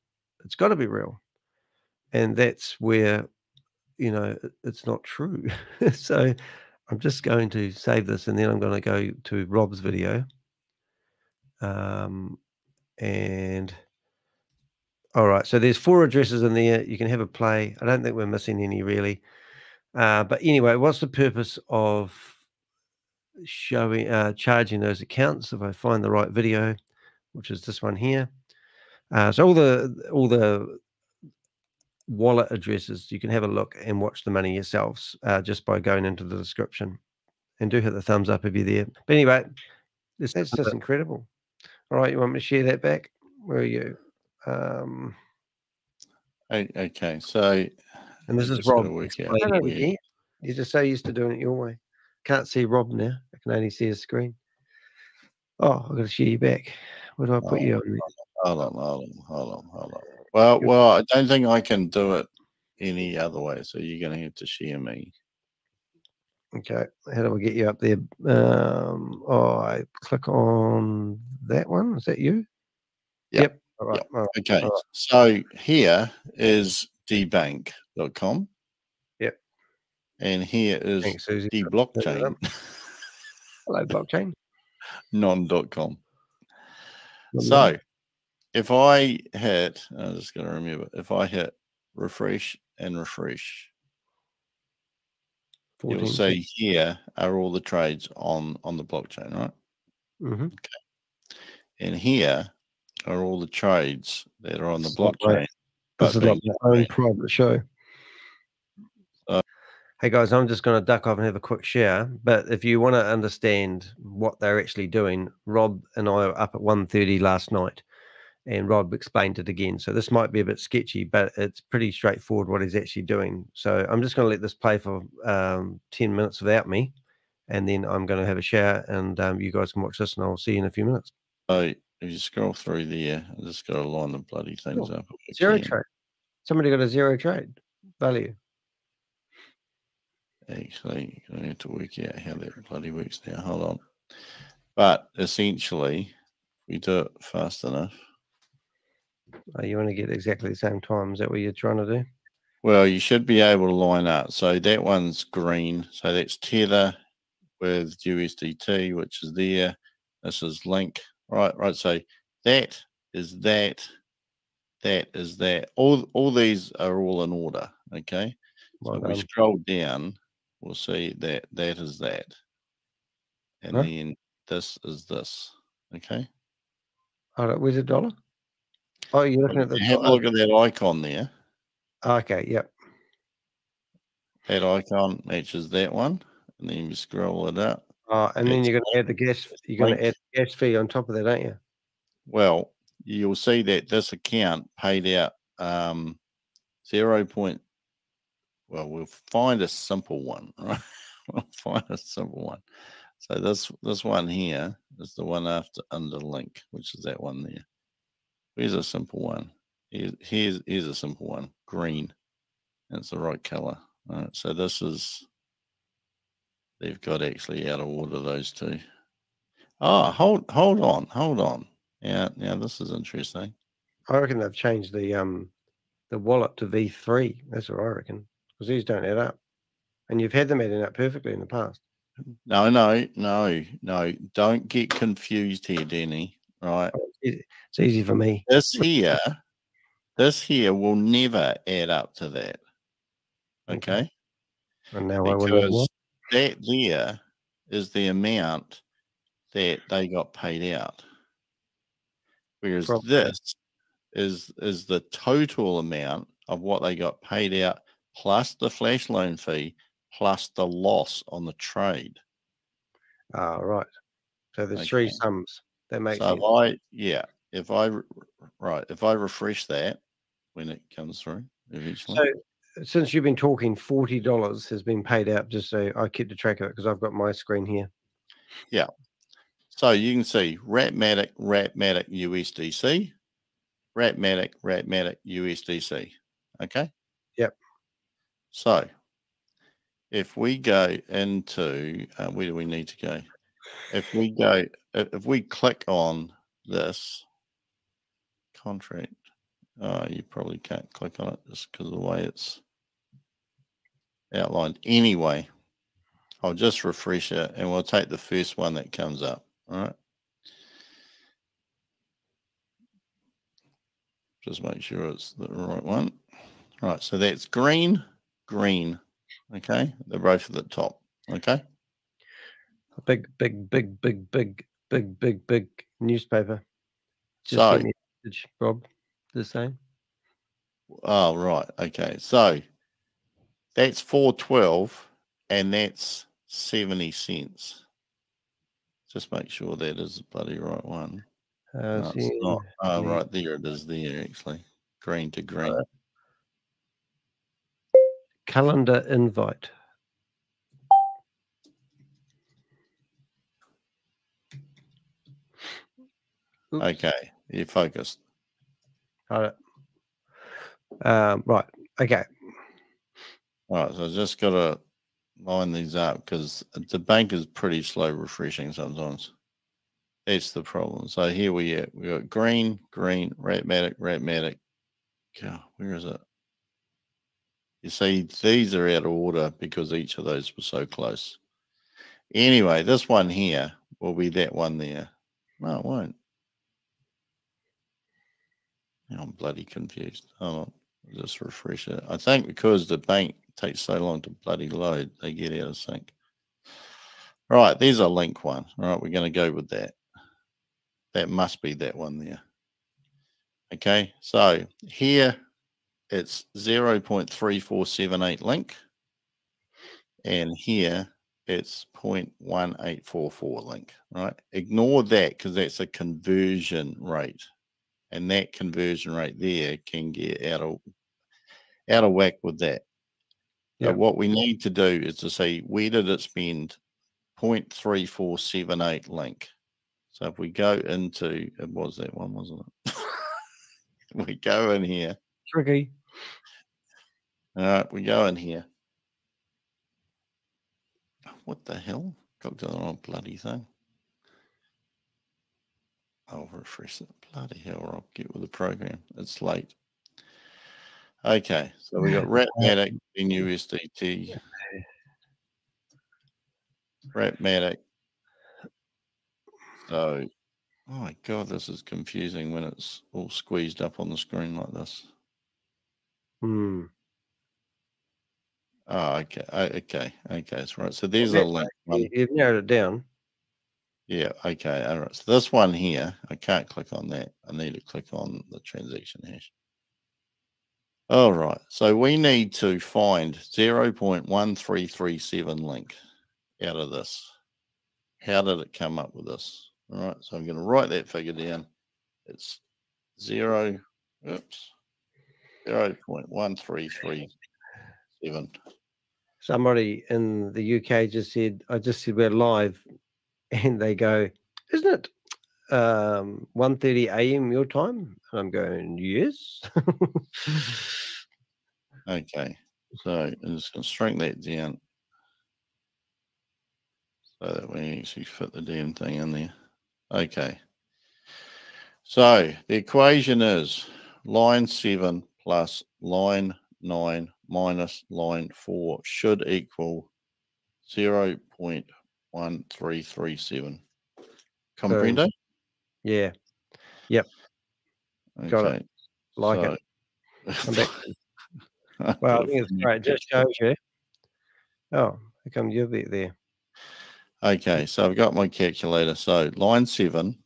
it's got to be real. And that's where, it's not true. So I'm just going to save this and then I'm going to go to Rob's video. And all right, so there's 4 addresses in there. You can have a play. I don't think we're missing any really. But anyway, what's the purpose of showing charging those accounts? If I find the right video, which is this one here. So all the wallet addresses, you can have a look and watch the money yourselves just by going into the description. And do hit the thumbs up if you're there. But anyway, that's just incredible. All right, you want me to share that back? Where are you?
Okay, so
And this
I
is
just gotta
Rob.
work out
I know
where-
you. You're just so used to doing it your way. Can't see Rob now. I can only see his screen. Oh, I've got to share you back. Where do I put you on?
Hold on. Well, I don't think I can do it any other way. So you're going to have to share me.
Okay. How do I get you up there? I click on that one. Is that you? Yep. All right.
Yep.
All right.
Okay.
All right.
So here is dbank.com.
Yep.
And here is
Thanks, Susie.
dblockchain.
Hello, blockchain.
non.com. So if I hit, I'm just going to remember, if I hit refresh and refresh, you'll see here are all the trades on the blockchain, right?
Mm-hmm.
Okay. And here are all the trades that are on the blockchain.
This is like my own private show. Hey guys, I'm just going to duck off and have a quick share. But if you want to understand what they're actually doing, Rob and I were up at 1:30 last night, and Rob explained it again. So this might be a bit sketchy, but it's pretty straightforward what he's actually doing. So I'm just going to let this play for 10 minutes without me, and then I'm going to have a share, and you guys can watch this, and I'll see you in a few minutes.
So if you scroll through there, I just got to line the bloody things up.
Zero trade. Somebody got a zero trade value.
Actually, I need to work out how that bloody works now. Hold on. But essentially, we do it fast enough.
You want to get exactly the same time. Is that what you're trying to do?
Well, you should be able to line up. So that one's green. So that's Tether with USDT, which is there. This is Link. Right. So that is that. That is that. All these are all in order. Okay. So if we scroll down, we'll see that that is that. And then this is this. Okay.
All right. Where's the dollar? Oh, you're looking at the
have a look at that icon there.
Okay. Yep.
That icon matches that one. And then you scroll it up.
And then you're going to add the gas. You're going to add the gas fee on top of that, aren't you?
Well, you'll see that this account paid out 0. Well, we'll find a simple one, right? We'll find a simple one. So this one here is the one after under link, which is that one there. Here's a simple one. Here's a simple one. Green. That's the right color. All right. So this is, they've got actually out of order those two. Oh, hold on. Yeah, now this is interesting.
I reckon they've changed the wallet to V3. That's what I reckon, because these don't add up, and you've had them adding up perfectly in the past.
No. Don't get confused here, Danny. Right?
It's easy for me.
This here will never add up to that. Okay.
And now
because that there is the amount that they got paid out. Whereas this is the total amount of what they got paid out plus the flash loan fee plus the loss on the trade.
Right. So there's 3 sums. That makes sense.
If I refresh that when it comes through eventually.
So since you've been talking, $40 has been paid out, just so I keep the track of it because I've got my screen here.
Yeah. So you can see Ratmatic USDC, Ratmatic USDC. Okay.
Yep.
So if we go into, where do we need to go? If we click on this contract, you probably can't click on it just because of the way it's outlined. Anyway, I'll just refresh it and we'll take the first one that comes up. All right. Just make sure it's the right one. All right. So that's green. Okay. They're both at the top. Okay.
A big newspaper. Just
So,
sent me a message, Rob, the same.
oh, right. Okay. So that's 412 and that's 70 cents. Just make sure that is the bloody right one. No, it's not. Oh, right. There it is there, actually. Green to green.
Calendar invite. Oops.
Okay. You're focused.
Got it. Right. Okay.
All right. So I just got to line these up because the bank is pretty slow refreshing sometimes. That's the problem. So here we got green, Ratmatic. God, where is it? You see, these are out of order because each of those were so close. Anyway, this one here will be that one there. No, it won't. I'm bloody confused. Hold on. I'll just refresh it. I think because the bank takes so long to bloody load, they get out of sync. Right, there's a link one. All right, we're going to go with that. That must be that one there. Okay, so here it's 0.3478 link. And here it's 0.1844 link, right? Ignore that because that's a conversion rate. And that conversion rate there can get out of whack with that. So what we need to do is to see where did it spend 0.3478 link. So if we go into, it was that one, wasn't it? We go in here.
Tricky.
All right, we go in here. What the hell? Got the wrong bloody thing. I'll refresh it. Bloody hell, Rob, get with the program. It's late. Okay, so we got Ratmatic, NUSDT, Ratmatic. So, oh my God, this is confusing when it's all squeezed up on the screen like this.
Hmm.
Oh, okay. That's right. So there's a link.
You've narrowed it down.
Yeah, okay. All right. So this one here, I can't click on that. I need to click on the transaction hash. All right. So we need to find 0.1337 link out of this. How did it come up with this? All right. So I'm going to write that figure down. It's 0.1337.
Somebody in the UK just said, I just said we're live, and they go, isn't it 1:30 a.m. your time? And I'm going, yes.
Okay. So I'm just going to shrink that down so that we actually fit the damn thing in there. Okay. So the equation is line 7 plus line 9 minus line 4 should equal 0.1337. Comprendo?
Yeah. Yep.
Okay.
Got it. Like it. I'm back. Well, I think it's great. Just shows you. Oh, how come you're there?
Okay, so I've got my calculator. So line 7.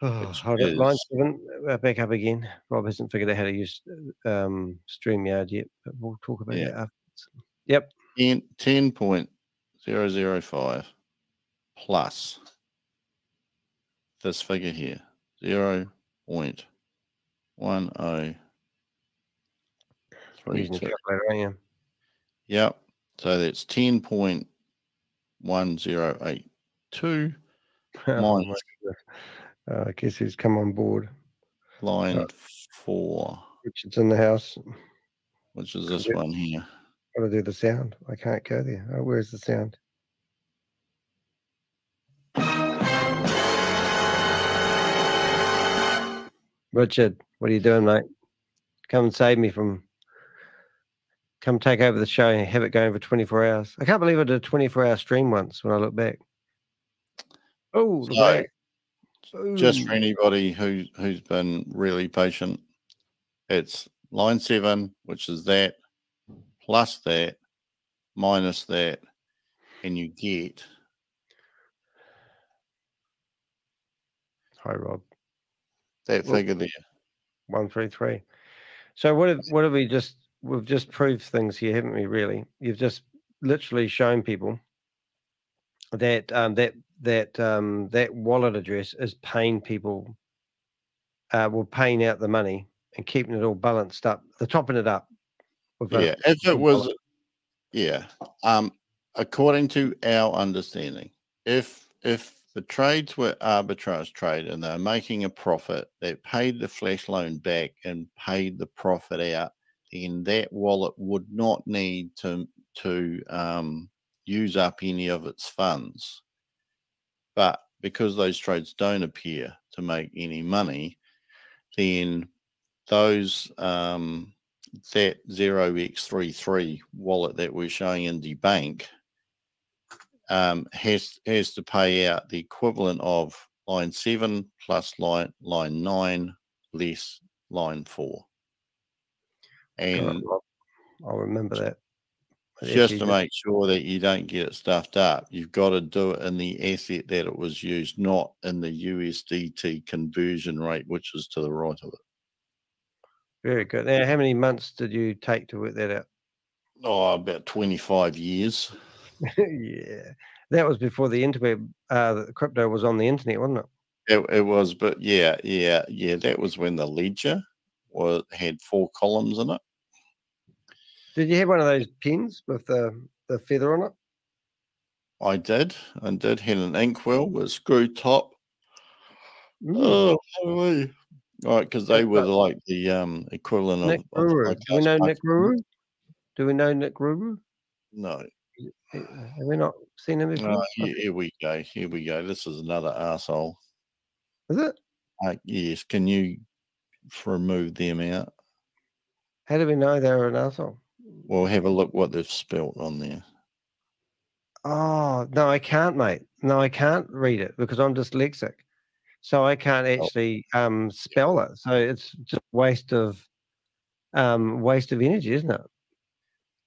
Hold up, line 7. Back up again. Rob hasn't figured out how to use StreamYard yet, but we'll talk about that afterwards. Yep.
10.005 plus this figure here, 0.1032.
Using the calculator, aren't you?
Yep. So that's 10.1082 minus.
I guess he's come on board.
Line 4.
Richard's in the house.
Which is this one here.
Got to do the sound. I can't go there. Oh, where's the sound? Richard, what are you doing, mate? Come and save me from. Come take over the show and have it going for 24 hours. I can't believe I did a 24-hour stream once when I look back. Oh, look at that.
Just for
Boom.
anybody who's been really patient, it's line 7, which is that, plus that, minus that, and you get.
Hi, Rob.
That figure there.
133. So what have we just? We've just proved things here, haven't we? Really, you've just literally shown people that that wallet address is paying people, paying out the money and keeping it all balanced up. They're topping it up.
Yeah, if it was, yeah. According to our understanding, if the trades were arbitrage trade and they're making a profit, they paid the flash loan back and paid the profit out, then that wallet would not need to use up any of its funds. But because those trades don't appear to make any money, then those that 0x33 wallet that we're showing in the bank has to pay out the equivalent of line 7 plus line 9 less line 4. And
I'll remember that.
Just to make sure that you don't get it stuffed up, you've got to do it in the asset that it was used, not in the USDT conversion rate, which is to the right of it.
Very good. Now, how many months did you take to work that out?
Oh, about 25 years.
Yeah, that was before the interweb. The crypto was on the internet, wasn't it?
It was, but yeah. That was when the ledger had 4 columns in it.
Did you have one of those pens with the feather on it?
I did. Had an inkwell with a screw top.
Mm.
Oh, right, because they were like the equivalent
Nick
of
Ruru. Do we know Nick Ruru? Do we know Nick Ruru?
No.
Have we not seen him before?
Here we go. This is another arsehole.
Is it?
Yes. Can you remove them out?
How do we know they were an arsehole?
Well, have a look what they've spelt on there.
Oh, no, I can't, mate. No, I can't read it because I'm dyslexic. So I can't actually spell it. So it's just waste of energy, isn't it?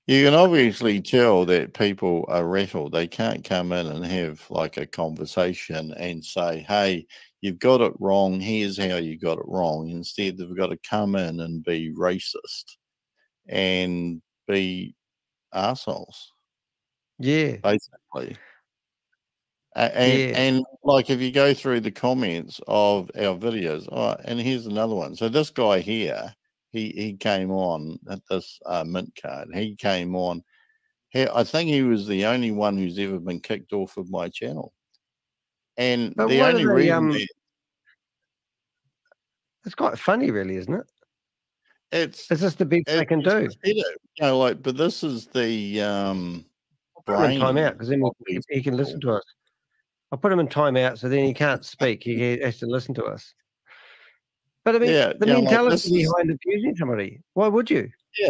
You can obviously tell that people are rattled. They can't come in and have like a conversation and say, hey, you've got it wrong. Here's how you got it wrong. Instead, they've got to come in and be racist and be assholes.
Yeah.
Basically. And like if you go through the comments of our videos, and here's another one. So this guy here, he came on at this mint card. He came on. I think he was the only one who's ever been kicked off of my channel. And
but
the only reason
it's quite funny, really, isn't it?
It's
just the best they can do.
But this is the
put him in timeout because then he can listen to us. I'll put him in timeout so then he can't speak. He has to listen to us. But I mean, the mentality behind abusing somebody. Why would you?
Yeah.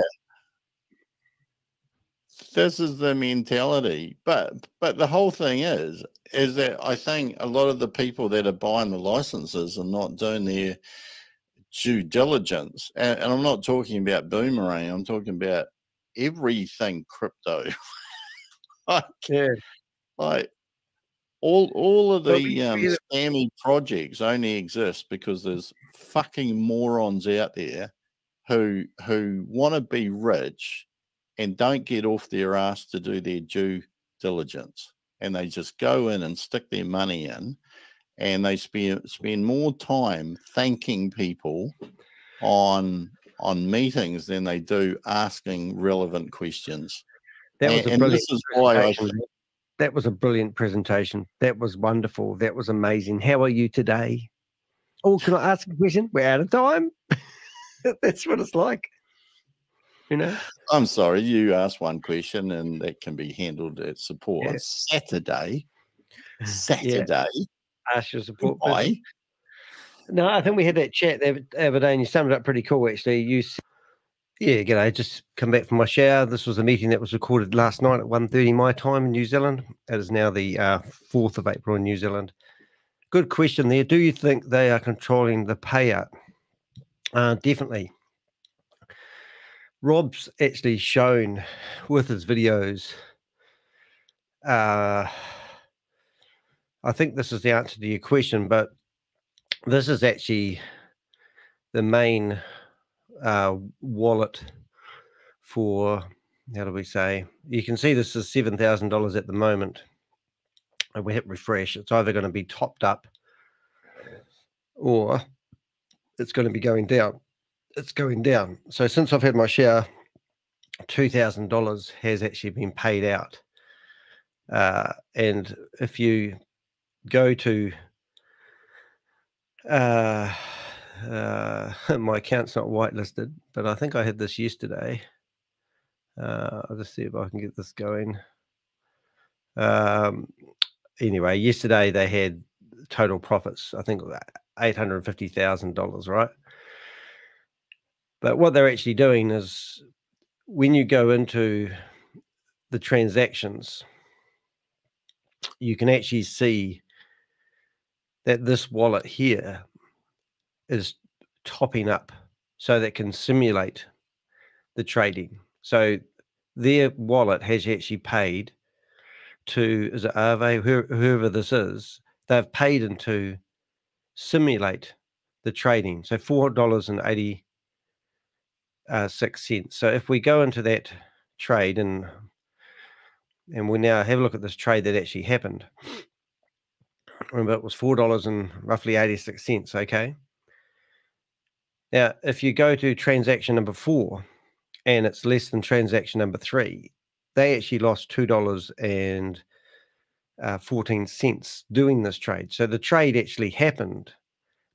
This is the mentality. But the whole thing is that I think a lot of the people that are buying the licenses are not doing their due diligence. And I'm not talking about Boomerang. I'm talking about everything crypto. Like all of the scammy projects only exist because there's fucking morons out there who want to be rich and don't get off their ass to do their due diligence, and they just go in and stick their money in, and they spend more time thanking people on meetings than they do asking relevant questions.
That was a brilliant presentation. That was a brilliant presentation. That was wonderful. That was amazing. How are you today? Oh, can I ask a question? We're out of time. That's what it's like. You know?
I'm sorry, you asked one question and that can be handled at support.
Yeah.
Saturday.
Ask your support person.
Why?
No, I think we had that chat the other day, and you summed it up pretty cool, actually. You said, yeah, g'day, just come back from my shower. This was a meeting that was recorded last night at 1:30 my time in New Zealand. It is now the 4th of April in New Zealand. Good question there. Do you think they are controlling the payout? Definitely. Rob's actually shown with his videos. I think this is the answer to your question, but this is actually the main wallet for, how do we say? You can see this is $7,000 at the moment. And we hit refresh. It's either going to be topped up or it's going to be going down. It's going down. So since I've had my share, $2,000 has actually been paid out. And if you go to my account's not whitelisted, but I think I had this yesterday. I'll just see if I can get this going. Anyway, yesterday they had total profits, I think $850,000, right? But what they're actually doing is when you go into the transactions, you can actually see that this wallet here is topping up so that can simulate the trading. So their wallet has actually paid to, is it Aave, whoever this is, they've paid into simulate the trading. So $4.86. So if we go into that trade and we now have a look at this trade that actually happened. Remember, it was $4 and roughly 86 cents. Okay. Now, if you go to transaction number 4 and it's less than transaction number 3, they actually lost $2.14 doing this trade. So the trade actually happened,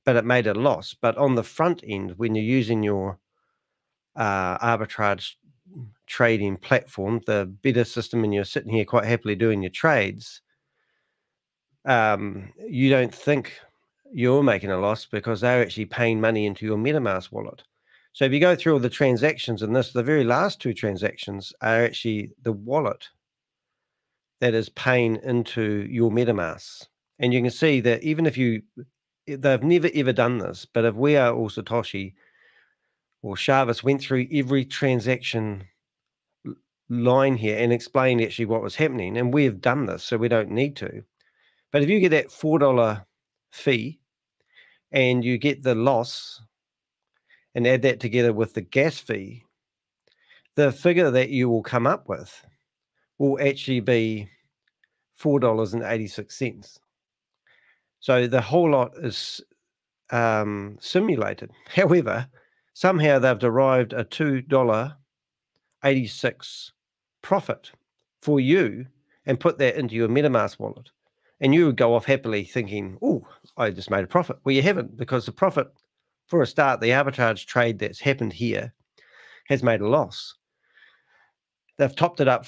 but it made a loss. But on the front end, when you're using your arbitrage trading platform, the beta system, and you're sitting here quite happily doing your trades, you don't think you're making a loss because they're actually paying money into your MetaMask wallet. So if you go through all the transactions in this, the very last 2 transactions are actually the wallet that is paying into your MetaMask. And you can see that even if they've never ever done this, but if we are all Satoshi or Shavis went through every transaction line here and explained actually what was happening, and we have done this, so we don't need to. But if you get that $4 fee and you get the loss and add that together with the gas fee, the figure that you will come up with will actually be $4.86. So the whole lot is simulated. However, somehow they've derived a $2.86 profit for you and put that into your MetaMask wallet. And you would go off happily thinking, oh, I just made a profit. Well, you haven't, because the profit, for a start, the arbitrage trade that's happened here has made a loss. They've topped it up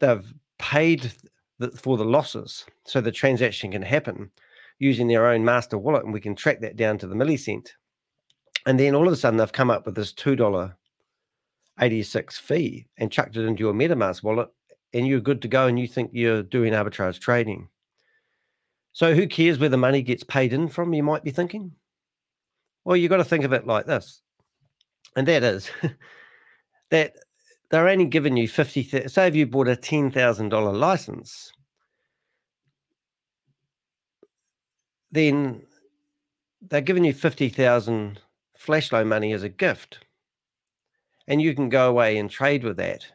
they've paid for the losses so the transaction can happen using their own master wallet, and we can track that down to the millicent. And then all of a sudden they've come up with this $2.86 fee and chucked it into your MetaMask wallet, and you're good to go, and you think you're doing arbitrage trading. So who cares where the money gets paid in from, you might be thinking? Well, you've got to think of it like this. And that is that they're only giving you $50,000. Say if you bought a $10,000 license, then they're giving you 50,000 flash loan money as a gift. And you can go away and trade with that.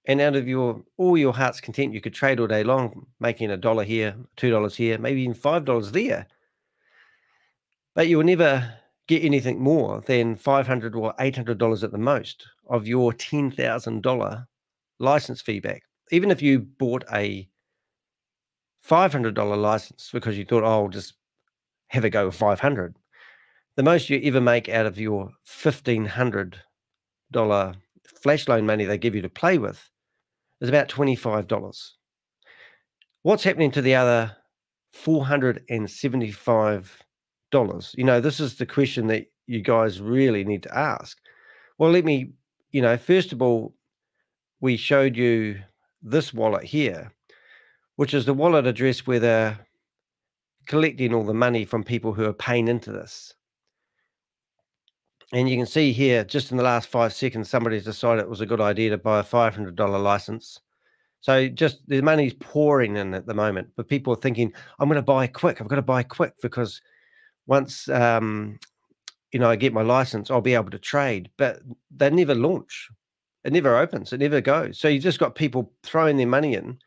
And out of all your heart's content, you could trade all day long, making $1 here, $2 here, maybe even $5 there. But you will never get anything more than $500 or $800 at the most of your $10,000 license fee back. Even if you bought a $500 license because you thought, oh, I'll just have a go with 500. The most you ever make out of your $1,500 flash loan money they give you to play with is about $25. What's happening to the other $475? You know, this is the question that you guys really need to ask. Well, let me, you know, first of all, we showed you this wallet here, which is the wallet address where they're collecting all the money from people who are paying into this. And you can see here, just in the last 5 seconds, somebody's decided it was a good idea to buy a $500 license. So just the money's pouring in at the moment, but people are thinking, I'm going to buy quick. I've got to buy quick because once, you know, I get my license, I'll be able to trade. But they never launch. It never opens. It never goes. So you just got people throwing their money in.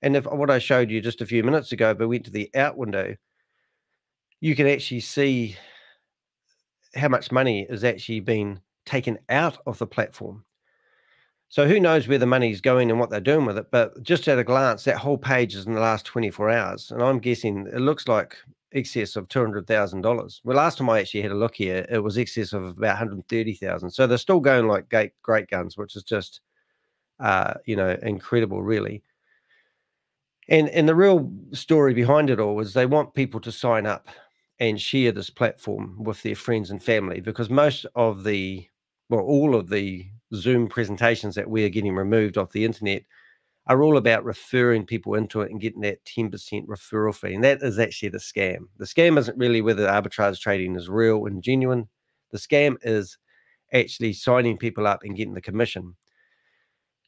And if what I showed you just a few minutes ago, but went to the out window, you can actually see how much money is actually being taken out of the platform. So who knows where the money's going and what they're doing with it, but just at a glance, that whole page is in the last 24 hours. And I'm guessing it looks like excess of $200,000. Well, last time I actually had a look here, it was excess of about 130,000. So they're still going like great guns, which is just, you know, incredible, really. And the real story behind it all is they want people to sign up and share this platform with their friends and family, because most of the, well, all of the Zoom presentations that we are getting removed off the internet are all about referring people into it and getting that 10% referral fee. And that is actually the scam. The scam isn't really whether arbitrage trading is real and genuine. The scam is actually signing people up and getting the commission.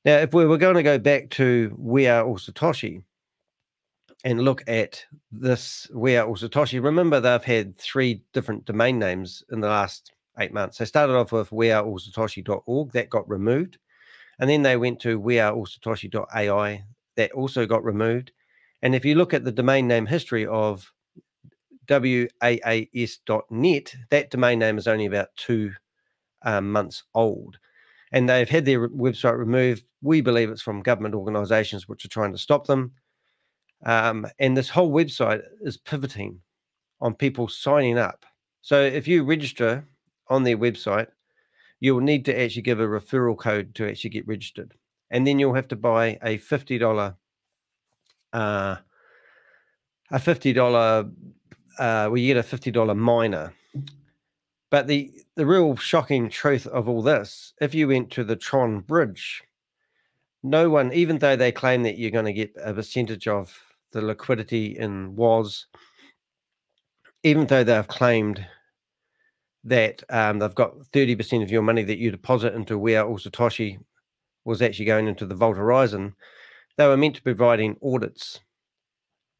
Now, if we were going to go back to We Are All Satoshi and look at this We Are All Satoshi, remember they've had 3 different domain names in the last 8 months. They started off with weareallsatoshi.org, that got removed. And then they went to weareallsatoshi.ai, that also got removed. And if you look at the domain name history of waas.net, that domain name is only about 2 months old. And they've had their website removed. We believe it's from government organizations which are trying to stop them. And this whole website is pivoting on people signing up. So if you register on their website, you'll need to actually give a referral code to actually get registered. And then you'll have to buy a $50, well, you get a $50 miner. But the real shocking truth of all this, if you went to the Tron Bridge, no one, even though they claim that you're going to get a percentage of the liquidity in WAS, even though they've claimed that they've got 30% of your money that you deposit into We Are All Satoshi was actually going into the Vault Horizon, they were meant to be providing audits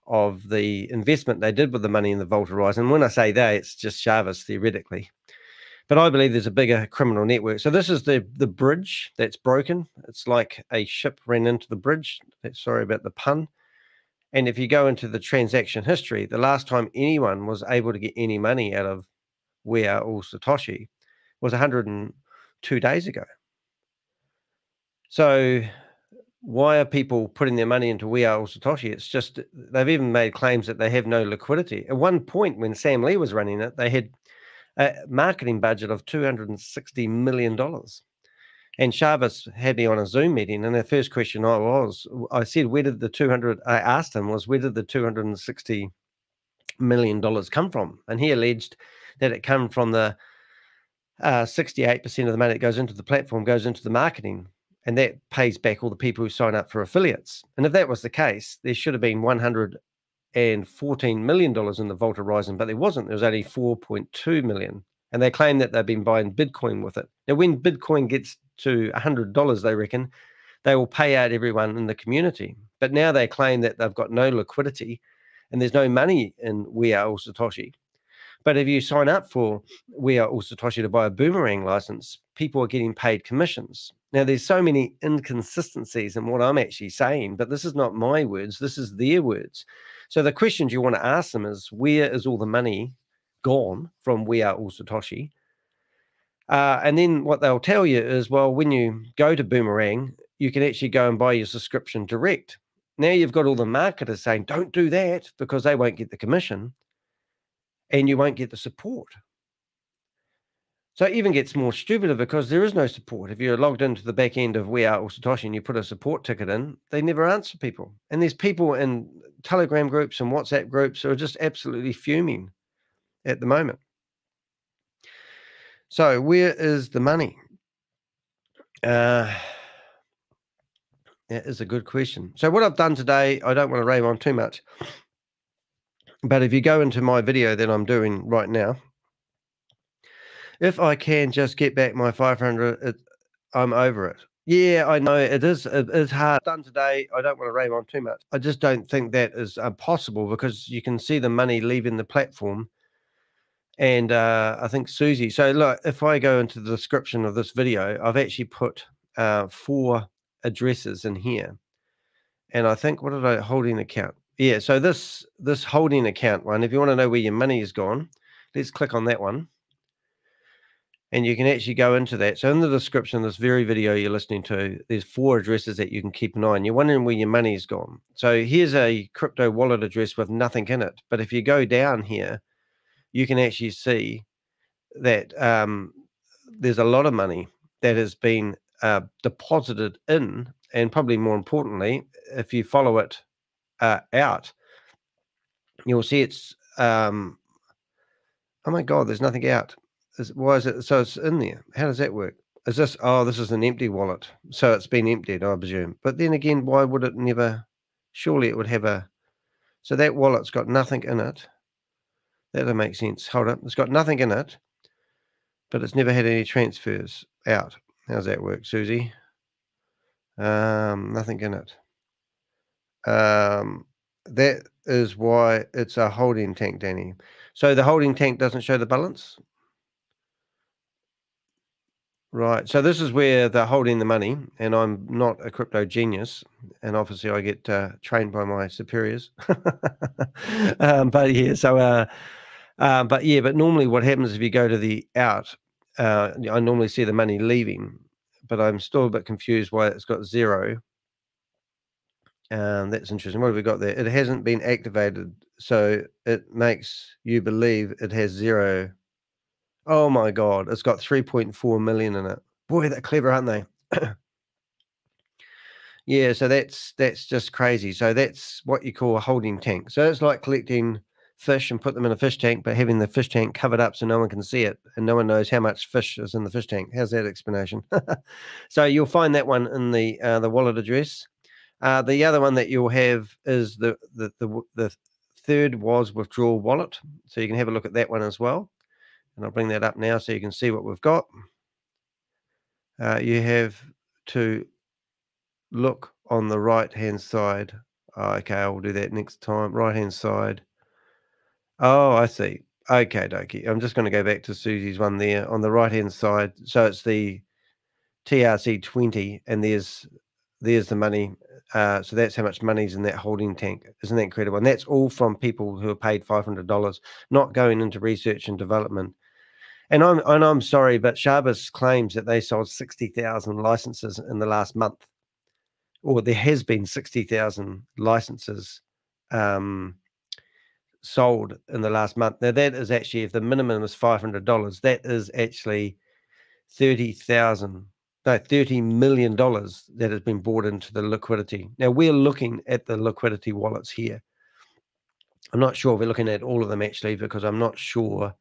of the investment they did with the money in the Vault Horizon. When I say they, it's just Chavis theoretically. But I believe there's a bigger criminal network. So this is the bridge that's broken. It's like a ship ran into the bridge. Sorry about the pun. And if you go into the transaction history, the last time anyone was able to get any money out of We Are All Satoshi was 102 days ago. So why are people putting their money into We Are All Satoshi? It's just, they've even made claims that they have no liquidity. At one point when Sam Lee was running it, they had a marketing budget of $260 million. And Chavis had me on a Zoom meeting, and the first question I said, where did the $260 million come from? And he alleged that it come from the 68% of the money that goes into the platform goes into the marketing, and that pays back all the people who sign up for affiliates. And if that was the case, there should have been $114 million in the Vault Horizon, but there wasn't. There was only 4.2 million. And they claim that they've been buying Bitcoin with it. Now, when Bitcoin gets to $100, they reckon, they will pay out everyone in the community. But now they claim that they've got no liquidity and there's no money in We Are All Satoshi. But if you sign up for We Are All Satoshi to buy a Boomerang license, people are getting paid commissions. Now, there's so many inconsistencies in what I'm actually saying, but this is not my words. This is their words. So the questions you want to ask them is, where is all the money gone from We Are All Satoshi? And then what they'll tell you is, well, when you go to Boomerang, you can actually go and buy your subscription direct. Now you've got all the marketers saying, don't do that because they won't get the commission and you won't get the support. So it even gets more stupider because there is no support. If you're logged into the back end of We Are All Satoshi and you put a support ticket in, they never answer people. And there's people in Telegram groups and WhatsApp groups who are just absolutely fuming at the moment. So where is the money? That is a good question. So what I've done today, I don't want to rave on too much, but if you go into my video that I'm doing right now, if I can just get back my 500, I'm over it. Yeah, I know it is hard. Done today. I don't want to rave on too much. I just don't think that is possible because you can see the money leaving the platform. And I think Susie. So look, if I go into the description of this video, I've actually put 4 addresses in here. And I think, what did I, holding account? Yeah, so this holding account one, if you want to know where your money is gone, let's click on that one. And you can actually go into that. So in the description of this very video you're listening to, there's 4 addresses that you can keep an eye on. You're wondering where your money's gone. So here's a crypto wallet address with nothing in it. But if you go down here, you can actually see that there's a lot of money that has been deposited in. And probably more importantly, if you follow it out, you'll see it's, oh my God, there's nothing out. Why is it? So it's in there. How does that work? Is this, oh, this is an empty wallet. So it's been emptied, I presume. But then again, why would it never, surely it would have a, so that wallet's got nothing in it. That'll make sense. Hold up. It's got nothing in it, but it's never had any transfers out. How's that work, Susie? Nothing in it. That is why it's a holding tank, Danny. So the holding tank doesn't show the balance? Right. So this is where they're holding the money, and I'm not a crypto genius, and obviously I get trained by my superiors. But yeah, so but normally what happens if you go to the out, I normally see the money leaving, but I'm still a bit confused why it's got 0. That's interesting. What have we got there? It hasn't been activated, so it makes you believe it has 0. Oh my God, it's got 3.4 million in it. Boy, they're clever, aren't they? Yeah, so that's just crazy. So that's what you call a holding tank. So it's like collecting fish and put them in a fish tank, but having the fish tank covered up so no one can see it and no one knows how much fish is in the fish tank. How's that explanation? So you'll find that one in the wallet address. The other one that you'll have is the third was withdrawal wallet. So you can have a look at that one as well. And I'll bring that up now so you can see what we've got. You have to look on the right-hand side. Oh, okay, I'll do that next time. Right-hand side. Oh, I see. Okay, dokie. I'm just going to go back to Susie's one there on the right-hand side. So it's the TRC20, and there's the money. So that's how much money's in that holding tank. Isn't that incredible? And that's all from people who are paid $500, not going into research and development. And I'm sorry, but Shabas claims that they sold 60,000 licenses in the last month, or there has been 60,000 licenses sold in the last month. Now that is actually, if the minimum is $500, that is actually $30 million that has been bought into the liquidity. Now we're looking at the liquidity wallets here. I'm not sure if we're looking at all of them actually, because I'm not sure.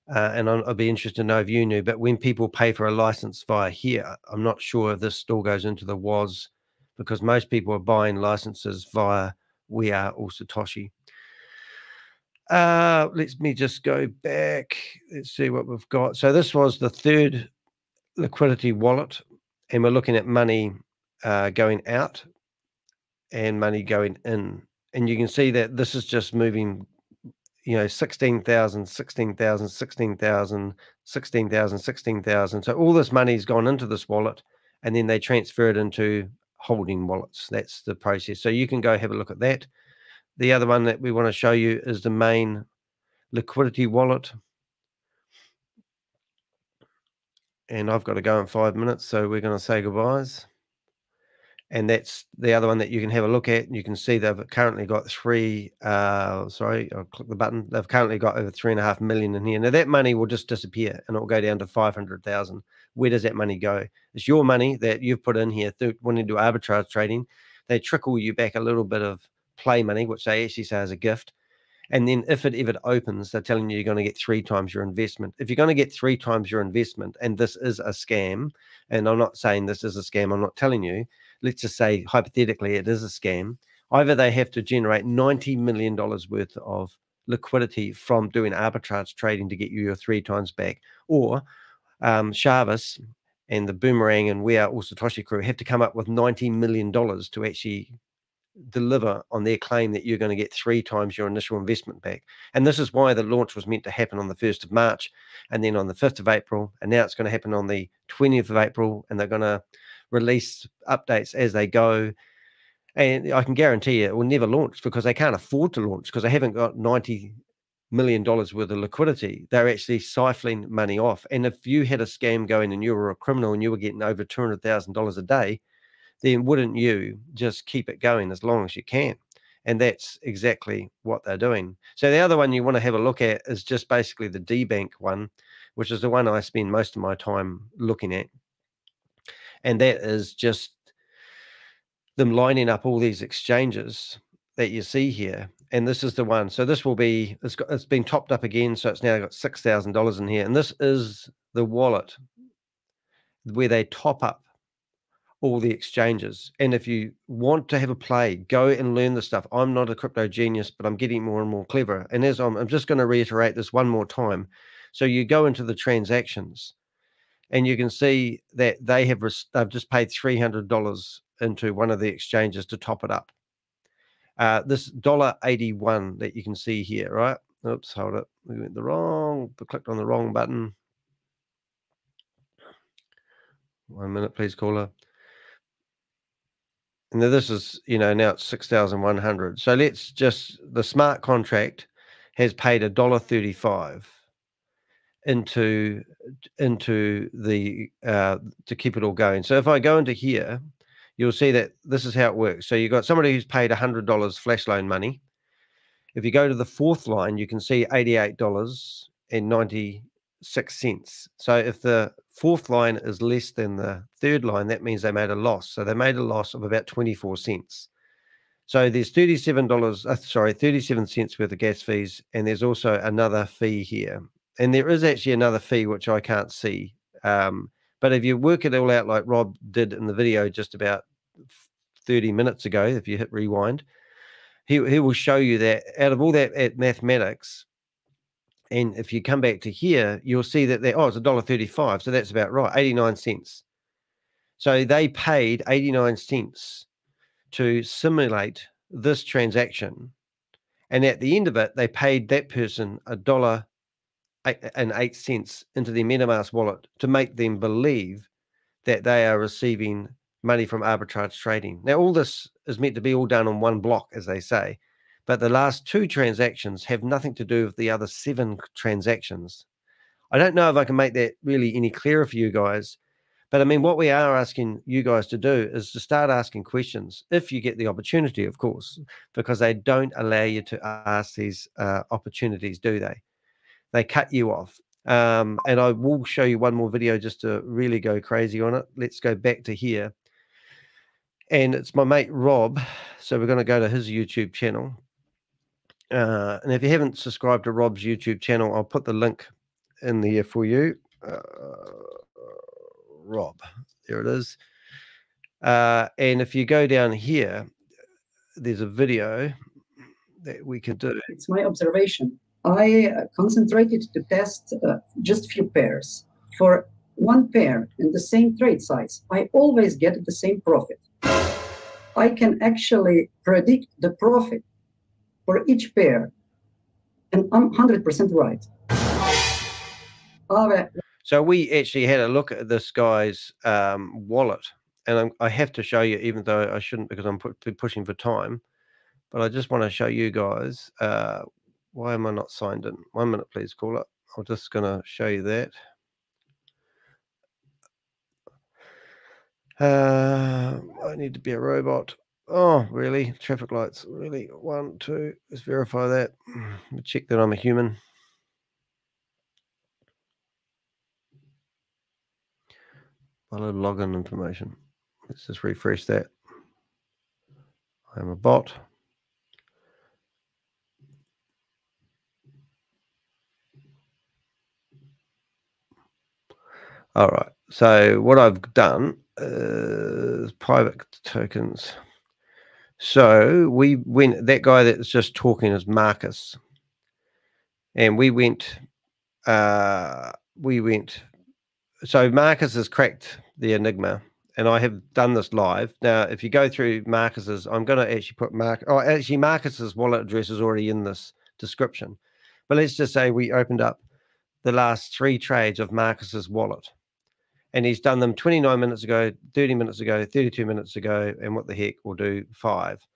And I'd be interested to know if you knew, but when people pay for a license via here, I'm not sure if this still goes into the WAS, because most people are buying licenses via We Are All Satoshi. Let me just go back. Let's see what we've got. So this was the third liquidity wallet, and we're looking at money going out and money going in. And you can see that this is just moving, 16,000, 16,000, 16,000, 16,000, 16,000. So all this money's gone into this wallet, and then they transfer it into holding wallets. That's the process. So you can go have a look at that. The other one that we want to show you is the main liquidity wallet. And I've got to go in 5 minutes, so we're going to say goodbyes. And that's the other one that you can have a look at. You can see they've currently got sorry, I'll click the button. They've currently got over 3.5 million in here. Now that money will just disappear and it will go down to 500,000. Where does that money go? It's your money that you've put in here when you do arbitrage trading. They trickle you back a little bit of play money, which they actually say is a gift. And then if it ever opens, they're telling you you're going to get 3 times your investment. If you're going to get 3 times your investment, and this is a scam, and I'm not saying this is a scam, I'm not telling you, let's just say hypothetically it is a scam, either they have to generate $90 million worth of liquidity from doing arbitrage trading to get you your 3 times back, or Chavis and the Boomerang and We Are All Satoshi crew have to come up with $90 million to actually deliver on their claim that you're going to get 3 times your initial investment back. And this is why the launch was meant to happen on the 1st of March and then on the 5th of April. And now it's going to happen on the 20th of April, and they're going to release updates as they go. And I can guarantee you it will never launch because they can't afford to launch because they haven't got $90 million worth of liquidity. They're actually siphoning money off. And if you had a scam going and you were a criminal and you were getting over $200,000 a day, then wouldn't you just keep it going as long as you can? And that's exactly what they're doing. So the other one you want to have a look at is just basically the DBank one, which is the one I spend most of my time looking at. And that is just them lining up all these exchanges that you see here. And this is the one. So this will be, it's been topped up again. So it's now got $6,000 in here. And this is the wallet where they top up all the exchanges. And if you want to have a play, go and learn the stuff. I'm not a crypto genius, but I'm getting more and more clever. And as I'm just going to reiterate this one more time. So you go into the transactions and you can see that they've just paid $300 into one of the exchanges to top it up. This $1.81 that you can see here, right? Oops, hold it. We went clicked on the wrong button. 1 minute, please, caller. And this is, now it's 6,100. So let's just, the smart contract has paid $1.35 into the, to keep it all going. So if I go into here, you'll see that this is how it works. So you've got somebody who's paid $100 flash loan money. If you go to the 4th line, you can see $88.96. So if the 4th line is less than the 3rd line, that means they made a loss. So they made a loss of about 24 cents. So there's $37 cents worth of gas fees, and there's also another fee here. And there is actually another fee which I can't see. But if you work it all out like Rob did in the video just about 30 minutes ago, if you hit rewind, he will show you that out of all that mathematics, and if you come back to here, you'll see that it's $1.35. So that's about right, 89 cents. So they paid 89 cents to simulate this transaction. And at the end of it, they paid that person $1.08 into their MetaMask wallet to make them believe that they are receiving money from arbitrage trading. Now, all this is meant to be all done on one block, as they say. But the last 2 transactions have nothing to do with the other 7 transactions. I don't know if I can make that really any clearer for you guys. But I mean, what we are asking you guys to do is to start asking questions, if you get the opportunity, of course, because they don't allow you to ask these opportunities, do they? They cut you off. And I will show you one more video just to really go crazy on it. Let's go back to here. And it's my mate Rob. So we're going to go to his YouTube channel. And if you haven't subscribed to Rob's YouTube channel, I'll put the link in there for you. Rob, there it is. And if you go down here, there's a video that we can do.
It's my observation. I concentrated to test just few pairs. For one pair in the same trade size, I always get the same profit. I can actually predict the profit for each pair, and I'm 100% right. Aave.
So we actually had a look at this guy's wallet, and I have to show you, even though I shouldn't because I'm pushing for time, but I just want to show you guys. Why am I not signed in? 1 minute, please, caller. I'm just going to show you that. I need to be a robot. Oh, really? Traffic lights. Really? 1, 2. Let's verify that. Check that I'm a human. Follow login information. Let's just refresh that. I'm a bot. All right. So what I've done is private tokens. So we went, that guy that's just talking is Marcus. And we went, so Marcus has cracked the enigma, and I have done this live. Now, if you go through Marcus's, I'm going to actually put Marcus's wallet address is already in this description. But let's just say we opened up the last 3 trades of Marcus's wallet, and he's done them 29 minutes ago, 30 minutes ago, 32 minutes ago, and what the heck, we'll do 5.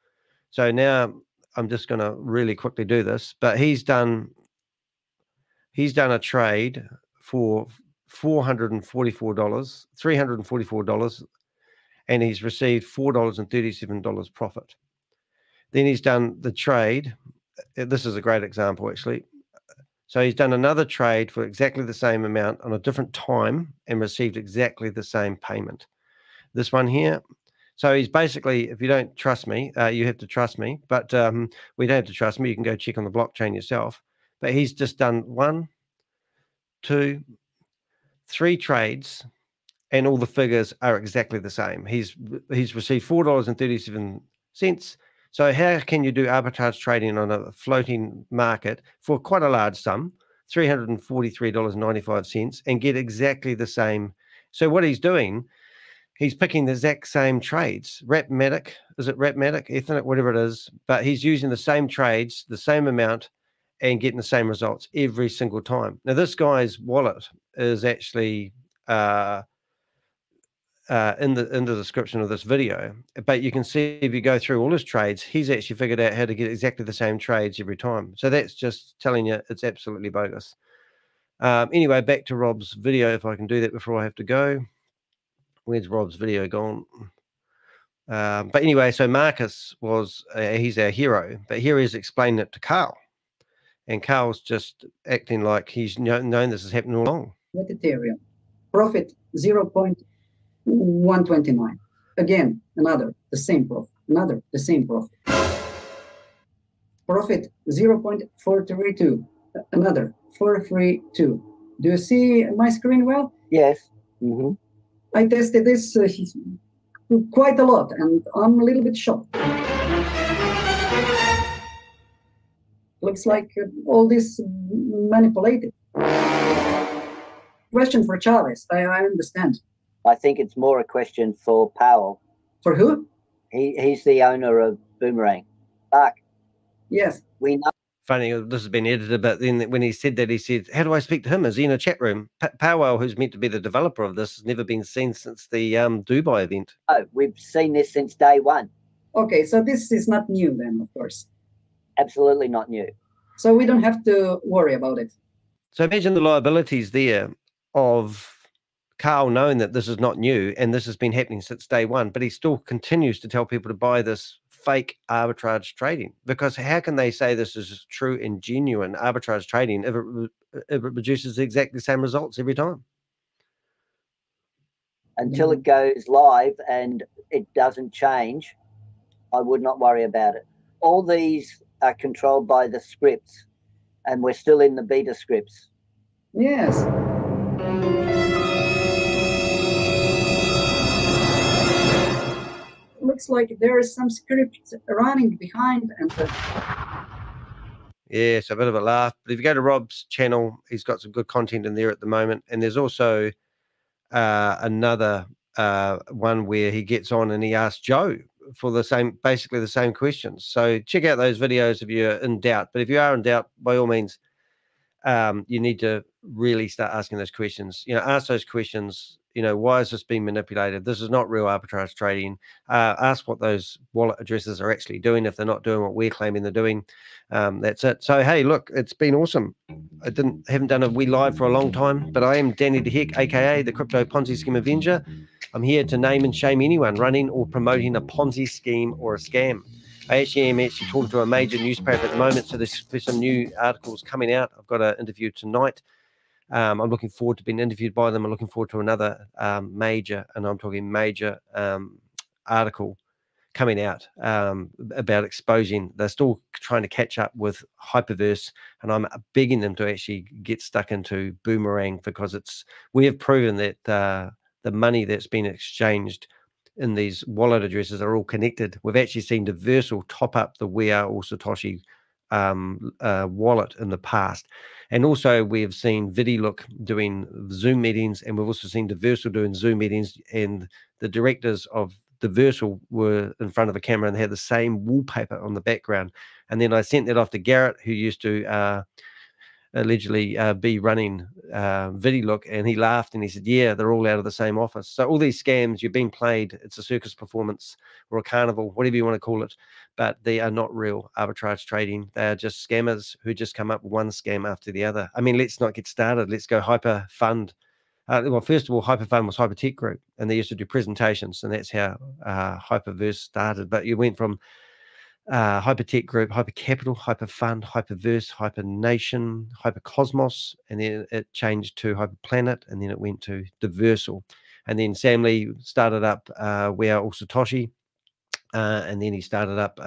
So now I'm just going to really quickly do this, but he's done a trade for $444, $344, and he's received $4.37 profit. Then he's done the trade. This is a great example, actually. So he's done another trade for exactly the same amount on a different time and received exactly the same payment. This one here. So he's basically, if you don't trust me, you have to trust me, but we don't have to trust me. You can go check on the blockchain yourself. But he's just done 1, 2, 3 trades, and all the figures are exactly the same. He's received $4.37. So how can you do arbitrage trading on a floating market for quite a large sum, $343.95, and get exactly the same? So what he's doing, he's picking the exact same trades. Rapmatic, is it Rapmatic, Ethernet, whatever it is, but he's using the same trades, the same amount, and getting the same results every single time. Now, this guy's wallet is actually in the description of this video, but you can see if you go through all his trades, he's actually figured out how to get exactly the same trades every time. So that's just telling you it's absolutely bogus. Anyway, back to Rob's video, if I can do that before I have to go. Where's Rob's video gone? But anyway, so Marcus was, he's our hero, but here he's explaining it to Carl. And Carl's just acting like he's known this has happened all along.
With Ethereum, profit 0.129. Again, another, the same profit. Another, the same profit. Profit 0.432. Another, 432. Do you see my screen well?
Yes. Mm-hmm.
I tested this quite a lot, and I'm a little bit shocked. Looks like all this manipulated. Question for Chavez. I understand.
I think it's more a question for Powell.
For who?
He's the owner of Boomerang. Mark.
Yes.
We know.
Funny, this has been edited, but then when he said that, he said, how do I speak to him? Is he in a chat room? Powell, who's meant to be the developer of this, has never been seen since the Dubai event.
Oh, we've seen this since day one.
Okay, so this is not new then, of course.
Absolutely not new.
So we don't have to worry about it.
So imagine the liabilities there of Carl knowing that this is not new and this has been happening since day one, but he still continues to tell people to buy this fake arbitrage trading, because how can they say this is true and genuine arbitrage trading if it produces exactly the same results every time?
Until it goes live and it doesn't change, I would not worry about it. All these are controlled by the scripts, and we're still in the beta scripts.
Yes. Looks like there is some script running behind, and
yeah, so a bit of a laugh. But if you go to Rob's channel, he's got some good content in there at the moment, and there's also another one where he gets on and he asks Joe for basically the same questions. So check out those videos if you're in doubt. But if you are in doubt, by all means, you need to really start asking those questions. Ask those questions. Why is this being manipulated? This is not real arbitrage trading. Ask what those wallet addresses are actually doing if they're not doing what we're claiming they're doing. That's it. So, hey, look, it's been awesome. I haven't done a wee live for a long time, but I am Danny de Hek, aka the Crypto Ponzi Scheme Avenger. I'm here to name and shame anyone running or promoting a Ponzi scheme or a scam. I am talking to a major newspaper at the moment, so there's some new articles coming out. I've got an interview tonight. I'm looking forward to being interviewed by them. I'm looking forward to another major, and I'm talking major article coming out about exposing. They're still trying to catch up with Hyperverse, and I'm begging them to actually get stuck into Boomerang, because we have proven that the money that's been exchanged in these wallet addresses are all connected. We've actually seen Diversal top up the We Are All Satoshi wallet in the past. And also we've seen VidiLook doing Zoom meetings, and we've also seen Diversal doing Zoom meetings, and the directors of Diversal were in front of a camera and they had the same wallpaper on the background. And then I sent that off to Garrett, who used to allegedly be running VidiLook, and he laughed and he said, yeah, they're all out of the same office. So all these scams, you're being played. It's a circus performance or a carnival, whatever you want to call it, but they are not real arbitrage trading. They are just scammers who just come up with one scam after the other. I mean, let's not get started. Let's go Hyperfund. Well, first of all, Hyperfund was Hypertech Group, and they used to do presentations, and that's how Hyperverse started. But you went from Hypertech Group, Hypercapital, Hyperfund, Hyperverse, Hypernation, Hypercosmos, and then it changed to Hyperplanet, and then it went to Diversal. And then Sam Lee started up We Are All Satoshi, and then he started up,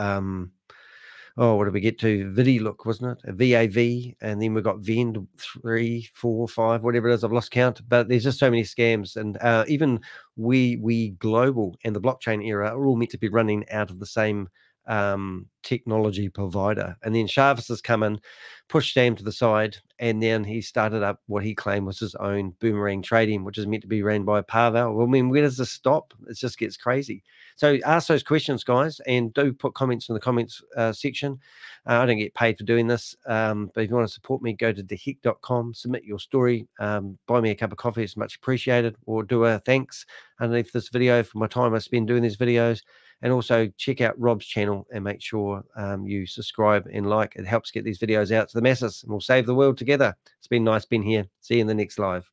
what did we get to? VidiLook, wasn't it? VAV, and then we got Vend 3, 4, 5, whatever it is. I've lost count, but there's just so many scams. And even we Global and the blockchain era are all meant to be running out of the same technology provider. And then Shavis has come in, pushed Sam to the side, and then he started up what he claimed was his own Boomerang Trading, which is meant to be ran by Pavel. Well, I mean, where does this stop? It just gets crazy. So ask those questions, guys, and do put comments in the comments section. I don't get paid for doing this, but if you want to support me, go to dehek.com, submit your story, buy me a cup of coffee. It's much appreciated, or do a thanks underneath this video for my time I spend doing these videos. And also check out Rob's channel and make sure you subscribe and like. It helps get these videos out to the masses, and we'll save the world together. It's been nice being here. See you in the next live.